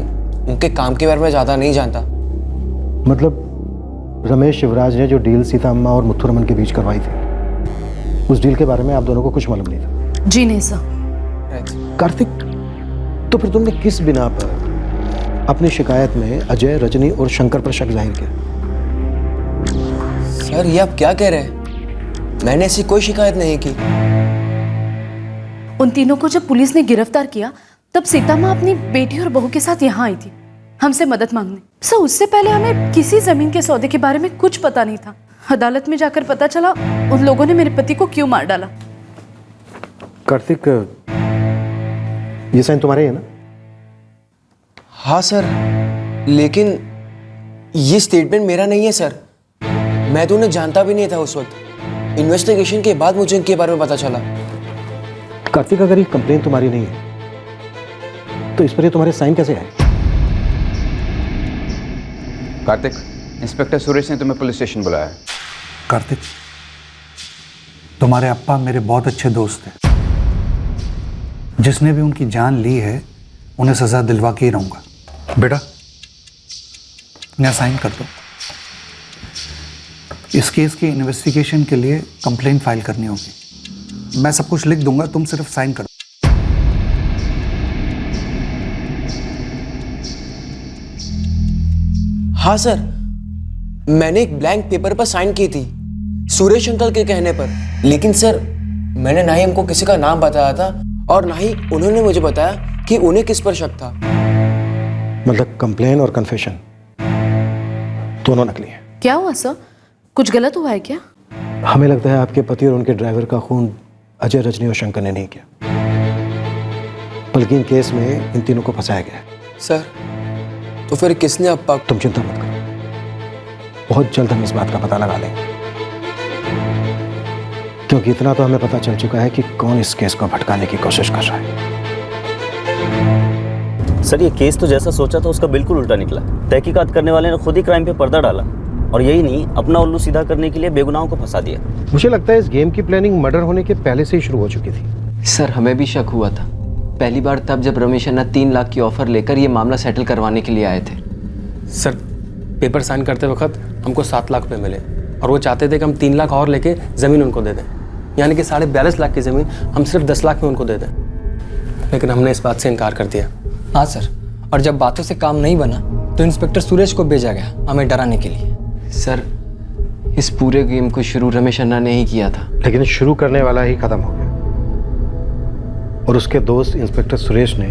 उनके काम के बारे में ज़्यादा नहीं जानता। मतलब रमेश शिवराज ने जो डील सीता अम्मा और मुथु रमन के बीच करवाई थी, उस डील के बारे में आप दोनों को कुछ मालूम नहीं था? जी नहीं सर। कार्तिक, तो फिर तुमने किस बिना पर अपनी शिकायत में अजय, रजनी और शंकर पर शक जाहिर किया? सर, ये आप क्या कह रहे हैं? मैंने ऐसी कोई शिकायत नहीं की। उन तीनों को जब पुलिस ने गिरफ्तार किया, तब सीता माँ अपनी बेटी और बहू के साथ यहाँ आई थी हमसे मदद मांगने। सर, उससे पहले हमें किसी जमीन के सौदे के बारे में कुछ पता नहीं था। अदालत में जाकर पता चला उन लोगों ने मेरे पति को क्यों मार डाला। कार्तिक, ये साइन तुम्हारे है ना? हाँ सर, लेकिन ये स्टेटमेंट मेरा नहीं है सर। मैं तो उन्हें जानता भी नहीं था उस वक्त। इन्वेस्टिगेशन के बाद मुझे इनके बारे में पता चला। कार्तिक, अगर ये कंप्लेन तुम्हारी नहीं है तो इस पर ये तुम्हारे साइन कैसे आए? कार्तिक, इंस्पेक्टर सुरेश ने तुम्हें पुलिस स्टेशन बुलाया है। कार्तिक, तुम्हारे अप्पा मेरे बहुत अच्छे दोस्त हैं। जिसने भी उनकी जान ली है, उन्हें सजा दिलवा के ही रहूंगा। बेटा, यहाँ साइन कर दो। इस केस की इन्वेस्टिगेशन के लिए कंप्लेन फाइल करनी होगी। मैं सब कुछ लिख दूंगा, तुम सिर्फ साइन कर दो। हाँ सर, मैंने एक ब्लैंक पेपर पर साइन की थी सुरेश अंकल के कहने पर। लेकिन सर, मैंने ना ही हमको किसी का नाम बताया था और ना ही उन्होंने मुझे बताया कि उन्हें किस पर शक था। मतलब कंप्लेन और कन्फेशन दोनों नकली हैं। क्या हुआ सर? कुछ गलत हुआ है क्या? हमें लगता है आपके पति और उनके ड्राइवर का खून अजय, रजनी और शंकर ने नहीं किया, बल्कि इन केस में इन तीनों को फंसाया गया है। सर, तो फिर किसने अप्पा? तुम चिंता मत करो, बहुत जल्द हम इस बात का पता लगा लेंगे, क्योंकि इतना तो हमें पता चल चुका है कि कौन इस केस को भटकाने की कोशिश कर रहा है। सर, ये केस तो जैसा सोचा था उसका बिल्कुल उल्टा निकला। तहकीकात करने वाले ने खुद ही क्राइम पे पर्दा डाला, और यही नहीं, अपना उल्लू सीधा करने के लिए बेगुनाहों को फंसा दिया। मुझे लगता है इस गेम की प्लानिंग मर्डर होने के पहले से ही शुरू हो चुकी थी। सर, हमें भी शक हुआ था, पहली बार तब जब रमेश अन्ना 3 लाख की ऑफर लेकर ये मामला सेटल करवाने के लिए आए थे। सर पेपर साइन करते वक्त हमको 7 लाख रुपए मिले और वो चाहते थे कि हम 3 लाख और लेके ज़मीन उनको दे दें, यानी कि 42.5 लाख की ज़मीन हम सिर्फ 10 लाख में उनको दे दें, लेकिन हमने इस बात से इनकार कर दिया। हाँ सर, और जब बातों से काम नहीं बना तो इंस्पेक्टर सुरेश को भेजा गया हमें डराने के लिए। सर इस पूरे गेम को शुरू रमेश अन्ना ने ही किया था, लेकिन शुरू करने वाला ही खत्म हो गया और उसके दोस्त इंस्पेक्टर सुरेश ने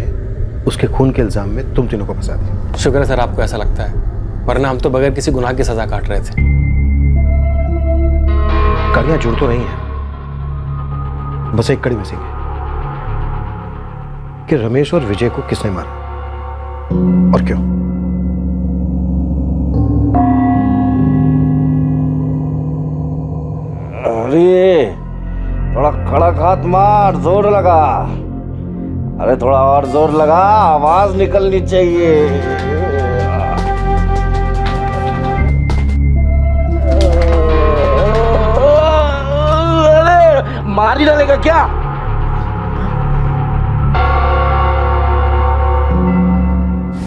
उसके खून के इल्जाम में तुम तीनों को फंसा दिया। शुक्र है सर आपको ऐसा लगता है, वरना हम तो बगैर किसी गुनाह की सजा काट रहे थे। कड़ियां जुड़ तो नहीं है, बस एक कड़ी मिसिंग है कि रमेश और विजय को किसने मारा और क्यों। अरे थोड़ा कड़क हाथ मार, जोर लगा। अरे थोड़ा और जोर लगा, आवाज निकलनी चाहिए। अरे मार ही डालेगा क्या?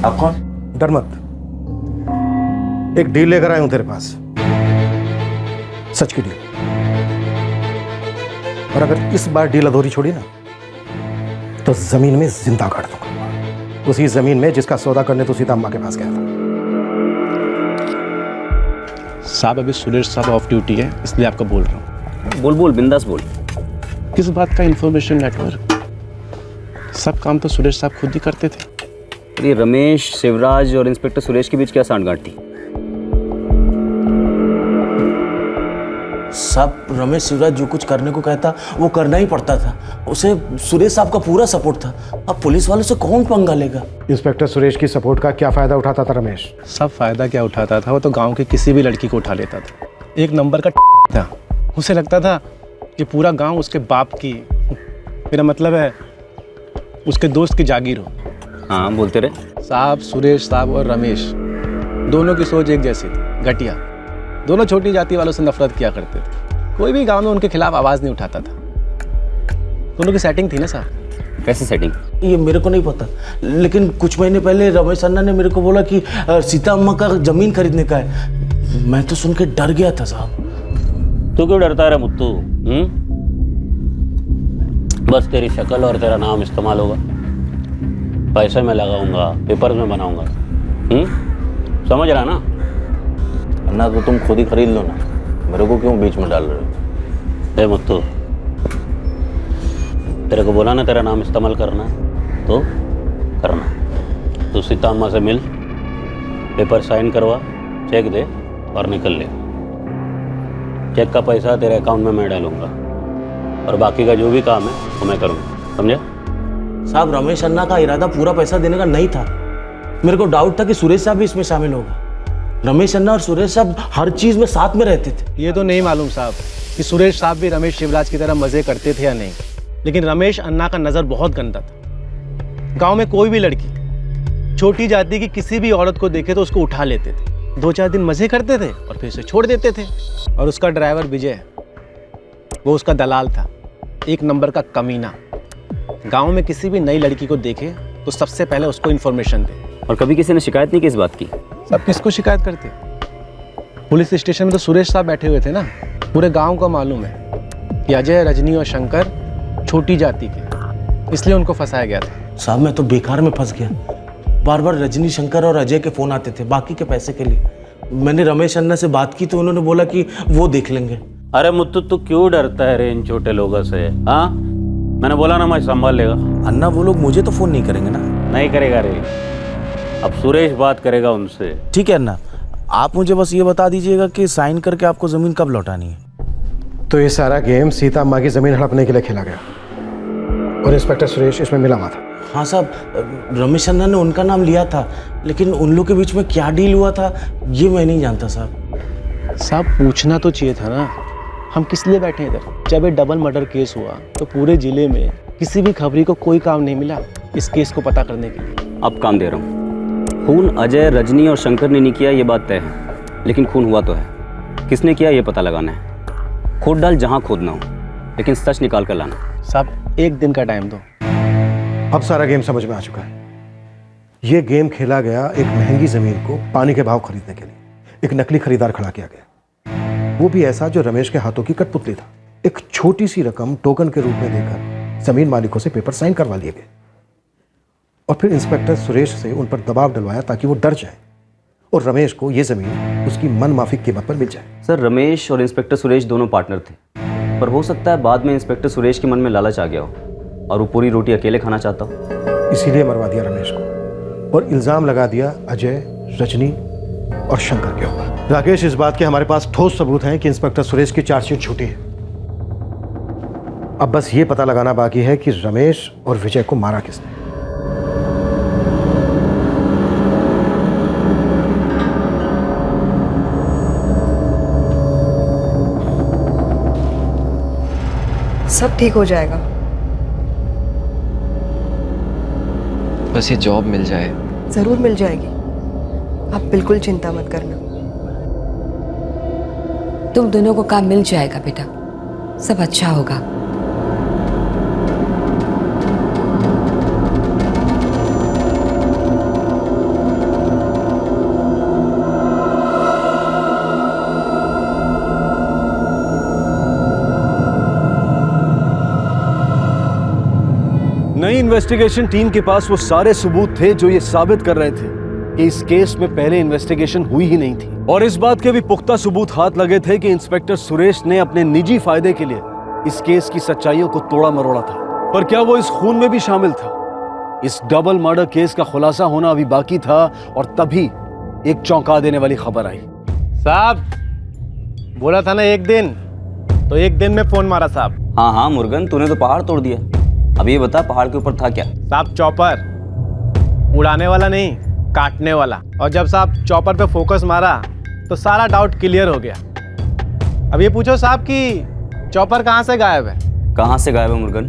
आप कौन? डर मत, एक डील लेकर आया हूं तेरे पास, सच की डील। और अगर इस बार डील अधूरी छोड़ी ना तो जमीन में जिंदा गाड़ दूंगा, उसी जमीन में जिसका सौदा करने तो सीता अम्मा के पास गया था। साहब अभी सुरेश साहब ऑफ ड्यूटी है, इसलिए आपको बोल रहा हूँ। बोल बोल बिंदास बोल। किस बात का इंफॉर्मेशन नेटवर्क? सब काम तो सुरेश साहब खुद ही करते थे। ये रमेश, शिवराज और इंस्पेक्टर सुरेश के बीच क्या सांठगांठ थी? सब रमेश शिवराज जो कुछ करने को कहता वो करना ही पड़ता था, उसे सुरेश साहब का पूरा सपोर्ट था। अब पुलिस वालों से कौन पंगा लेगा? इंस्पेक्टर सुरेश की सपोर्ट का क्या फायदा उठाता था रमेश? सब फायदा क्या उठाता था, वो तो गांव की किसी भी लड़की को उठा लेता था। एक नंबर का था, उसे लगता था कि पूरा गांव उसके बाप की, मेरा मतलब है उसके दोस्त की जागीर हो। हाँ बोलते रहे। साहब सुरेश साहब और रमेश दोनों की सोच एक जैसी थी, घटिया। दोनों छोटी जाति वालों से नफरत किया करते थे, कोई भी गांव में उनके खिलाफ आवाज नहीं उठाता था। दोनों की सेटिंग थी ना साहब। कैसी सेटिंग? ये मेरे को नहीं पता, लेकिन कुछ महीने पहले रमेश अन्ना ने मेरे को बोला कि सीता अम्मा का जमीन खरीदने का है। मैं तो सुन के डर गया था साहब। तू क्यों डरता है मुत्तू? बस तेरी शक्ल और तेरा नाम इस्तेमाल होगा, पैसे में लगाऊंगा, पेपर में बनाऊंगा। समझ रहा ना? अन्ना तो तुम खुद ही खरीद लो ना, मेरे को क्यों बीच में डाल रहे हो? ए मुत्तू, तेरे को बोला ना तेरा नाम इस्तेमाल करना तो करना। तू सीता अम्मा से मिल, पेपर साइन करवा, चेक दे और निकल ले। चेक का पैसा तेरे अकाउंट में मैं डालूंगा और बाकी का जो भी काम है वो मैं करूँगा, समझे? साहब रमेश अन्ना का इरादा पूरा पैसा देने का नहीं था। मेरे को डाउट था कि सुरेश साहब भी इसमें शामिल होगा। रमेश अन्ना और सुरेश साहब हर चीज में साथ में रहते थे। ये तो नहीं मालूम साहब कि सुरेश साहब भी रमेश शिवराज की तरह मजे करते थे या नहीं, लेकिन रमेश अन्ना का नज़र बहुत गंदा था। गांव में कोई भी लड़की छोटी जाति की किसी भी औरत को देखे तो उसको उठा लेते थे, 2-4 दिन मजे करते थे और फिर उसे छोड़ देते थे। और उसका ड्राइवर विजय, वो उसका दलाल था, एक नंबर का कमीना। गांव में किसी भी नई लड़की को देखे तो सबसे पहले उसको इन्फॉर्मेशन दे। और कभी किसी ने शिकायत नहीं की इस बात की? सब किसको शिकायत करते? पुलिस स्टेशन में तो सुरेश साहब बैठे हुए थे ना। पूरे गांव को मालूम है कि अजय, रजनी और शंकर छोटी जाति के, इसलिए उनको फंसाया गया था। साहब मैं तो बेकार में फंस गया। बार बार रजनी, शंकर और अजय के फोन आते थे बाकी के पैसे के लिए। मैंने रमेश अन्ना से बात की तो उन्होंने बोला कि वो देख लेंगे। अरे मुत्तू, तू क्यों डरता है रे इन छोटे लोगों से? हाँ, मैंने बोला ना मैं संभाल लेगा। अन्ना वो लोग मुझे तो फोन नहीं करेंगे ना? नहीं करेगा रे, अब सुरेश बात करेगा उनसे। ठीक है अन्ना, आप मुझे बस ये बता दीजिएगा कि साइन करके आपको जमीन कब लौटानी है। तो ये सारा गेम सीता अम्मा की जमीन हड़पने के लिए खेला गया और इंस्पेक्टर सुरेश इसमें मिला हुआ था। हाँ साहब, रमेश अन्ना ने उनका नाम लिया था, लेकिन उन लोग के बीच में क्या डील हुआ था ये मैं नहीं जानता साहब। साहब पूछना तो चाहिए था ना, हम किस लिए बैठे इधर? जब ये डबल मर्डर केस हुआ तो पूरे जिले में किसी भी खबरी को कोई काम नहीं मिला इस केस को पता करने के लिए। अब काम दे रहा हूँ। खून अजय, रजनी और शंकर ने नहीं किया ये बात तय है, लेकिन खून हुआ तो है। किसने किया ये पता लगाना है। खोद डाल जहाँ खोदना हो, लेकिन सच निकाल कर लाना। साहब एक दिन का टाइम दो, अब सारा गेम समझ में आ चुका है। यह गेम खेला गया एक महंगी जमीन को पानी के भाव खरीदने के लिए। एक नकली खरीदार खड़ा किया गया, वो भी ऐसा जो रमेश के हाथों की कठपुतली था। एक छोटी सी रकम टोकन के रूप में देकर जमीन मालिकों से पेपर साइन करवा लिए गए और फिर इंस्पेक्टर सुरेश से उन पर दबाव डलवाया ताकि वो डर जाए और रमेश को ये जमीन उसकी मनमाफिक कीमत पर मिल जाए। सर, रमेश और इंस्पेक्टर सुरेश दोनों पार्टनर थे, पर हो सकता है बाद में इंस्पेक्टर सुरेश के मन में लालच आ गया हो और वो पूरी रोटी अकेले खाना चाहता हो, इसीलिए मरवा दिया रमेश को और इल्ज़ाम लगा दिया अजय, रजनी और शंकर के ऊपर। राकेश, इस बात के हमारे पास ठोस सबूत हैं कि इंस्पेक्टर सुरेश की चार्जशीट झूठी है। अब बस ये पता लगाना बाकी है कि रमेश और विजय को मारा किसने। सब ठीक हो जाएगा। बस ये जॉब मिल जाए। जरूर मिल जाएगी, आप बिल्कुल चिंता मत करना। तुम दोनों को काम मिल जाएगा बेटा, सब अच्छा होगा। नई इन्वेस्टिगेशन टीम के पास वो सारे सबूत थे जो ये साबित कर रहे थे कि इस केस में पहले इन्वेस्टिगेशन हुई ही नहीं थी, और इस बात के भी पुख्ता सबूत हाथ लगे थे कि इंस्पेक्टर सुरेश ने अपने निजी फायदे के लिए इस केस की सच्चाइयों को तोड़ा मरोड़ा था। पर क्या वो इस खून में भी शामिल था? इस डबल मर्डर केस का खुलासा होना अभी बाकी था और तभी एक चौंका देने वाली खबर आई। साहब, बोला था ना एक दिन, तो एक दिन में फोन मारा साहब। हाँ हाँ मुर्गन, तूने तो पहाड़ तोड़ दिया। अब ये बता, पहाड़ के ऊपर था क्या? साहब, चॉपर। उड़ाने वाला नहीं, काटने वाला। और जब साहब चॉपर पे फोकस मारा तो सारा डाउट क्लियर हो गया। अब ये पूछो साहब कि चॉपर कहाँ से गायब है? कहाँ से गायब है मुर्गन?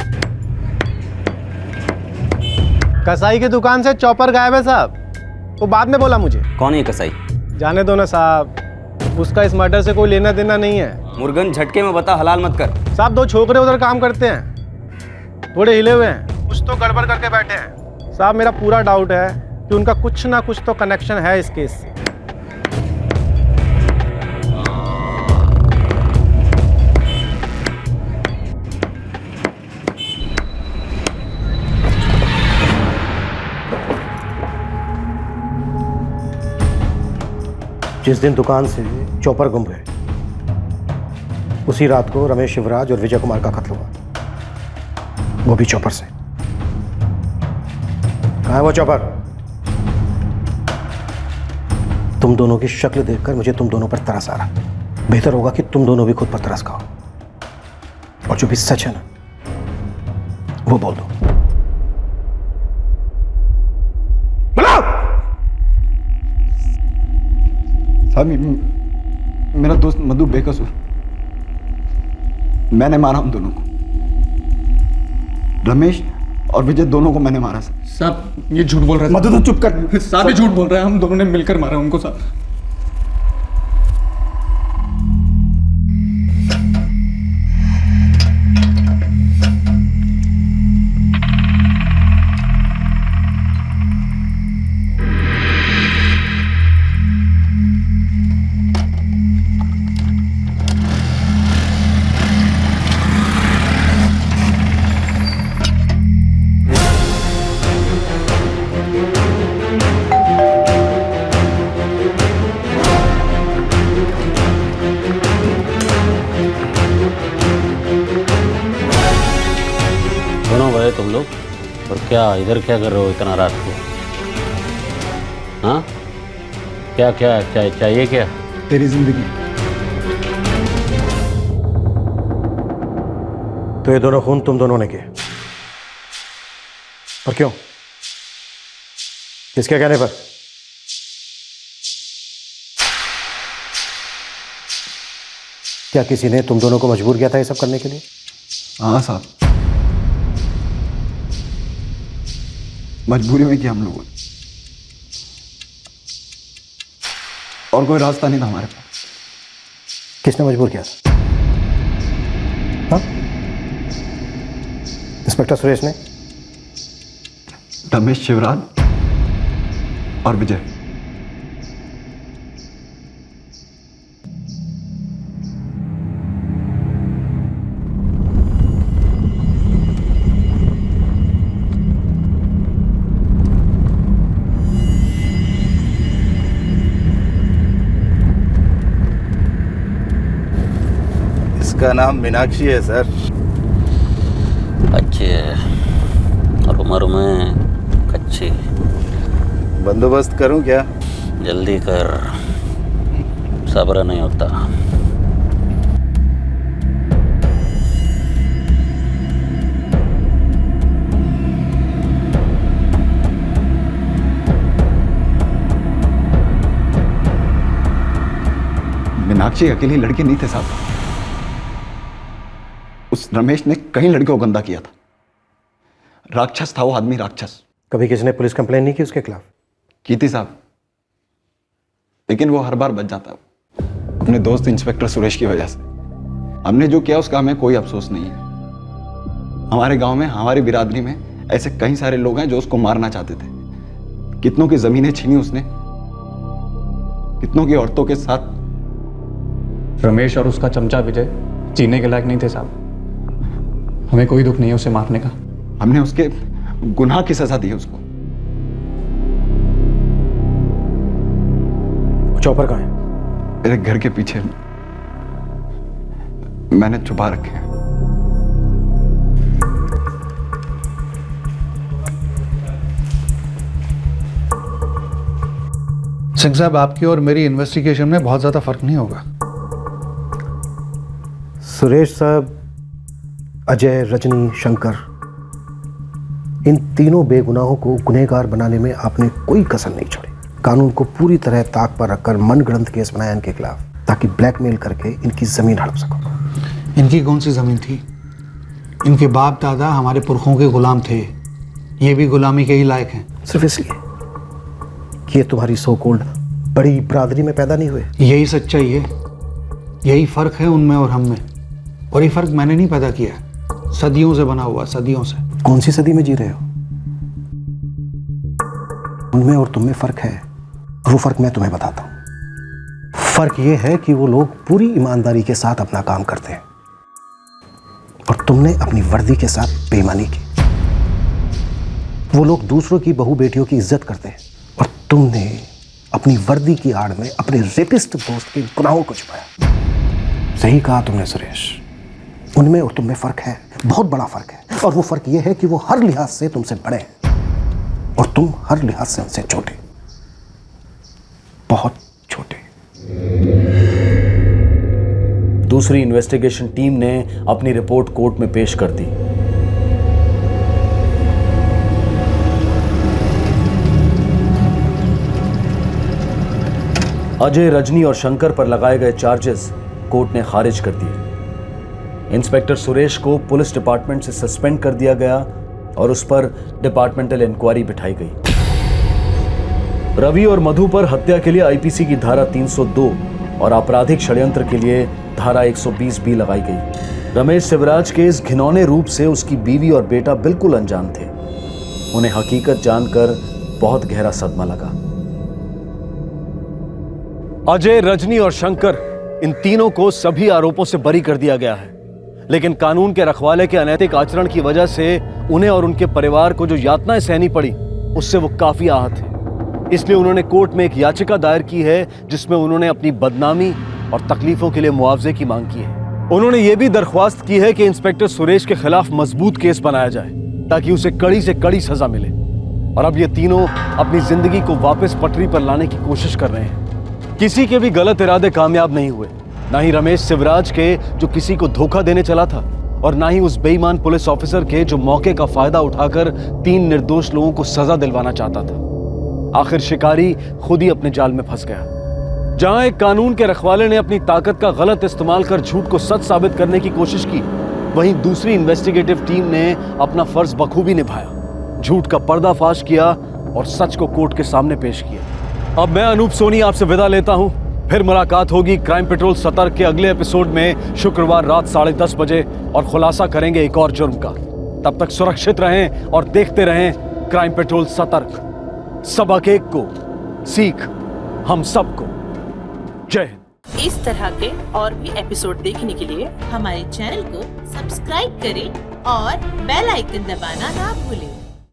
कसाई की दुकान से चॉपर गायब है साहब। वो बाद में बोला मुझे। कौन है कसाई? जाने दो ना साहब, उसका इस मर्डर से कोई लेना देना नहीं है। मुर्गन, झटके में बता, हलाल मत कर। साहब, दो छोकरे उधर काम करते हैं, थोड़े हिले हुए हैं, कुछ तो गड़बड़ करके बैठे हैं। साहब, मेरा पूरा डाउट है कि उनका कुछ ना कुछ तो कनेक्शन है इस केस से। जिस दिन दुकान से चॉपर गुम गए, उसी रात को रमेश, शिवराज और विजय कुमार का कत्ल हुआ, वो भी चॉपर से। कहाँ है वो चॉपर? तुम दोनों की शक्ल देखकर मुझे तुम दोनों पर तरस आ रहा। बेहतर होगा कि तुम दोनों भी खुद पर तरस खाओ और जो भी सच है ना, वो बोल दो। साहब, मेरा दोस्त मधु बेकसूर, मैंने मारा उन दोनों को। रमेश और विजय दोनों को मैंने मारा। साहब, ये झूठ बोल रहा है। मधु, तो चुप कर। साहब, ये झूठ बोल रहा है, हम दोनों ने मिलकर मारा उनको साहब। तुम लोग, और क्या इधर क्या कर रहे हो इतना रात को? हाँ, क्या क्या चाहिए क्या? तेरी जिंदगी। तो ये दोनों खून तुम दोनों ने किए, और क्यों? किसके कहने पर? क्या किसी ने तुम दोनों को मजबूर किया था ये सब करने के लिए? हाँ साहब, मजबूरी में किया हम लोगों ने, और कोई रास्ता नहीं था हमारे पास। किसने मजबूर किया था? हाँ? इंस्पेक्टर सुरेश ने? रमेश शिवराज और विजय। इसका नाम मीनाक्षी है सर। अच्छी है और उम्र में कच्ची। बंदोबस्त करूं क्या? जल्दी कर, सब्र नहीं होता। मीनाक्षी अकेली लड़की नहीं थे साहब, उस रमेश ने कई लड़कियों को गंदा किया था। राक्षस था वो आदमी, राक्षस। कभी किसी ने पुलिस कंप्लेन नहीं की उसके खिलाफ? की थी साहब, लेकिन वो हर बार बच जाता अपने दोस्त इंस्पेक्टर सुरेश की वजह से। हमने जो किया उसका हमें कोई अफसोस नहीं है। हमारे गांव में, हमारी बिरादरी में ऐसे कई सारे लोग हैं जो उसको मारना चाहते थे। कितनों की जमीनें छीनी उसने, कितनों की औरतों के साथ। रमेश और उसका चमचा विजय जीने के लायक नहीं थे साहब। हमें कोई दुख नहीं है उसे मारने का। हमने उसके गुनाह की सजा दी है उसको। चौपर कहाँ है? मेरे घर के पीछे मैंने छुपा रखे हैं। सिंह साहब, आपकी और मेरी इन्वेस्टिगेशन में बहुत ज्यादा फर्क नहीं होगा। सुरेश साहब, अजय, रजनी, शंकर, इन तीनों बेगुनाहों को गुनहगार बनाने में आपने कोई कसर नहीं छोड़ी। कानून को पूरी तरह ताक पर रखकर मनगढ़ंत केस बनाया इनके खिलाफ, ताकि ब्लैकमेल करके इनकी जमीन हड़प सको। इनकी कौन सी जमीन थी? इनके बाप दादा हमारे पुरखों के गुलाम थे। ये भी गुलामी के ही लायक हैं। सिर्फ इसलिए कि ये तुम्हारी सो कॉल्ड बड़ी बिरादरी में पैदा नहीं हुए। यही सच्चाई है, यही फर्क है उनमें और हम में। और ये फर्क मैंने नहीं पैदा किया, सदियों से बना हुआ, सदियों से। कौन सी सदी में जी रहे हो? उनमें और तुम में फर्क है, और वो फर्क मैं तुम्हें बताता हूं। फर्क ये है कि वो लोग पूरी ईमानदारी के साथ अपना काम करते हैं और तुमने अपनी वर्दी के साथ बेईमानी की। वो लोग दूसरों की बहू बेटियों की इज्जत करते हैं और तुमने अपनी वर्दी की आड़ में अपने रेपिस्ट दोस्त के गुनाहों को छुपाया। सही कहा तुमने सुरेश, उनमें और तुम में फर्क है, बहुत बड़ा फर्क है। और वो फर्क ये है कि वो हर लिहाज से तुमसे बड़े हैं और तुम हर लिहाज से उनसे छोटे, बहुत छोटे। दूसरी इन्वेस्टिगेशन टीम ने अपनी रिपोर्ट कोर्ट में पेश कर दी। अजय, रजनी और शंकर पर लगाए गए चार्जेस कोर्ट ने खारिज कर दिए। इंस्पेक्टर सुरेश को पुलिस डिपार्टमेंट से सस्पेंड कर दिया गया और उस पर डिपार्टमेंटल इंक्वायरी बिठाई गई। रवि और मधु पर हत्या के लिए आईपीसी की धारा 302 और आपराधिक षड्यंत्र के लिए धारा 120 भी लगाई गई। रमेश शिवराज के इस घिनौने रूप से उसकी बीवी और बेटा बिल्कुल अनजान थे। उन्हें हकीकत जानकर बहुत गहरा सदमा लगा। अजय, रजनी और शंकर, इन तीनों को सभी आरोपों से बरी कर दिया गया है, लेकिन कानून के रखवाले के अनैतिक आचरण की वजह से उन्हें और उनके परिवार को जो यातनाएं सहनी पड़ी, उससे वो काफी आहत हैं। इसलिए उन्होंने कोर्ट में एक याचिका दायर की है जिसमें उन्होंने अपनी बदनामी और तकलीफों के लिए मुआवजे की मांग की है। उन्होंने ये भी दरख्वास्त की है कि इंस्पेक्टर सुरेश के खिलाफ मजबूत केस बनाया जाए ताकि उसे कड़ी से कड़ी सजा मिले। और अब ये तीनों अपनी जिंदगी को वापस पटरी पर लाने की कोशिश कर रहे हैं। किसी के भी गलत इरादे कामयाब नहीं हुए, ना ही रमेश शिवराज के जो किसी को धोखा देने चला था, और ना ही उस बेईमान पुलिस ऑफिसर के जो मौके का फायदा उठाकर 3 निर्दोष लोगों को सजा दिलवाना चाहता था। आखिर शिकारी खुद ही अपने जाल में फंस गया। जहां एक कानून के रखवाले ने अपनी ताकत का गलत इस्तेमाल कर झूठ को सच साबित करने की कोशिश की, वहीं दूसरी इन्वेस्टिगेटिव टीम ने अपना फर्ज बखूबी निभाया, झूठ का पर्दाफाश किया और सच को कोर्ट के सामने पेश किया। अब मैं अनूप सोनी आपसे विदा लेता हूं। फिर मुलाकात होगी क्राइम पेट्रोल सतर्क के अगले एपिसोड में शुक्रवार रात 10:30 बजे और खुलासा करेंगे एक और जुर्म का। तब तक सुरक्षित रहें और देखते रहें क्राइम पेट्रोल सतर्क, सबक एक को, सीख हम सबको। जय हिंद। इस तरह के और भी एपिसोड देखने के लिए हमारे चैनल को सब्सक्राइब करें और बेल आइकन दबाना ना भूलें।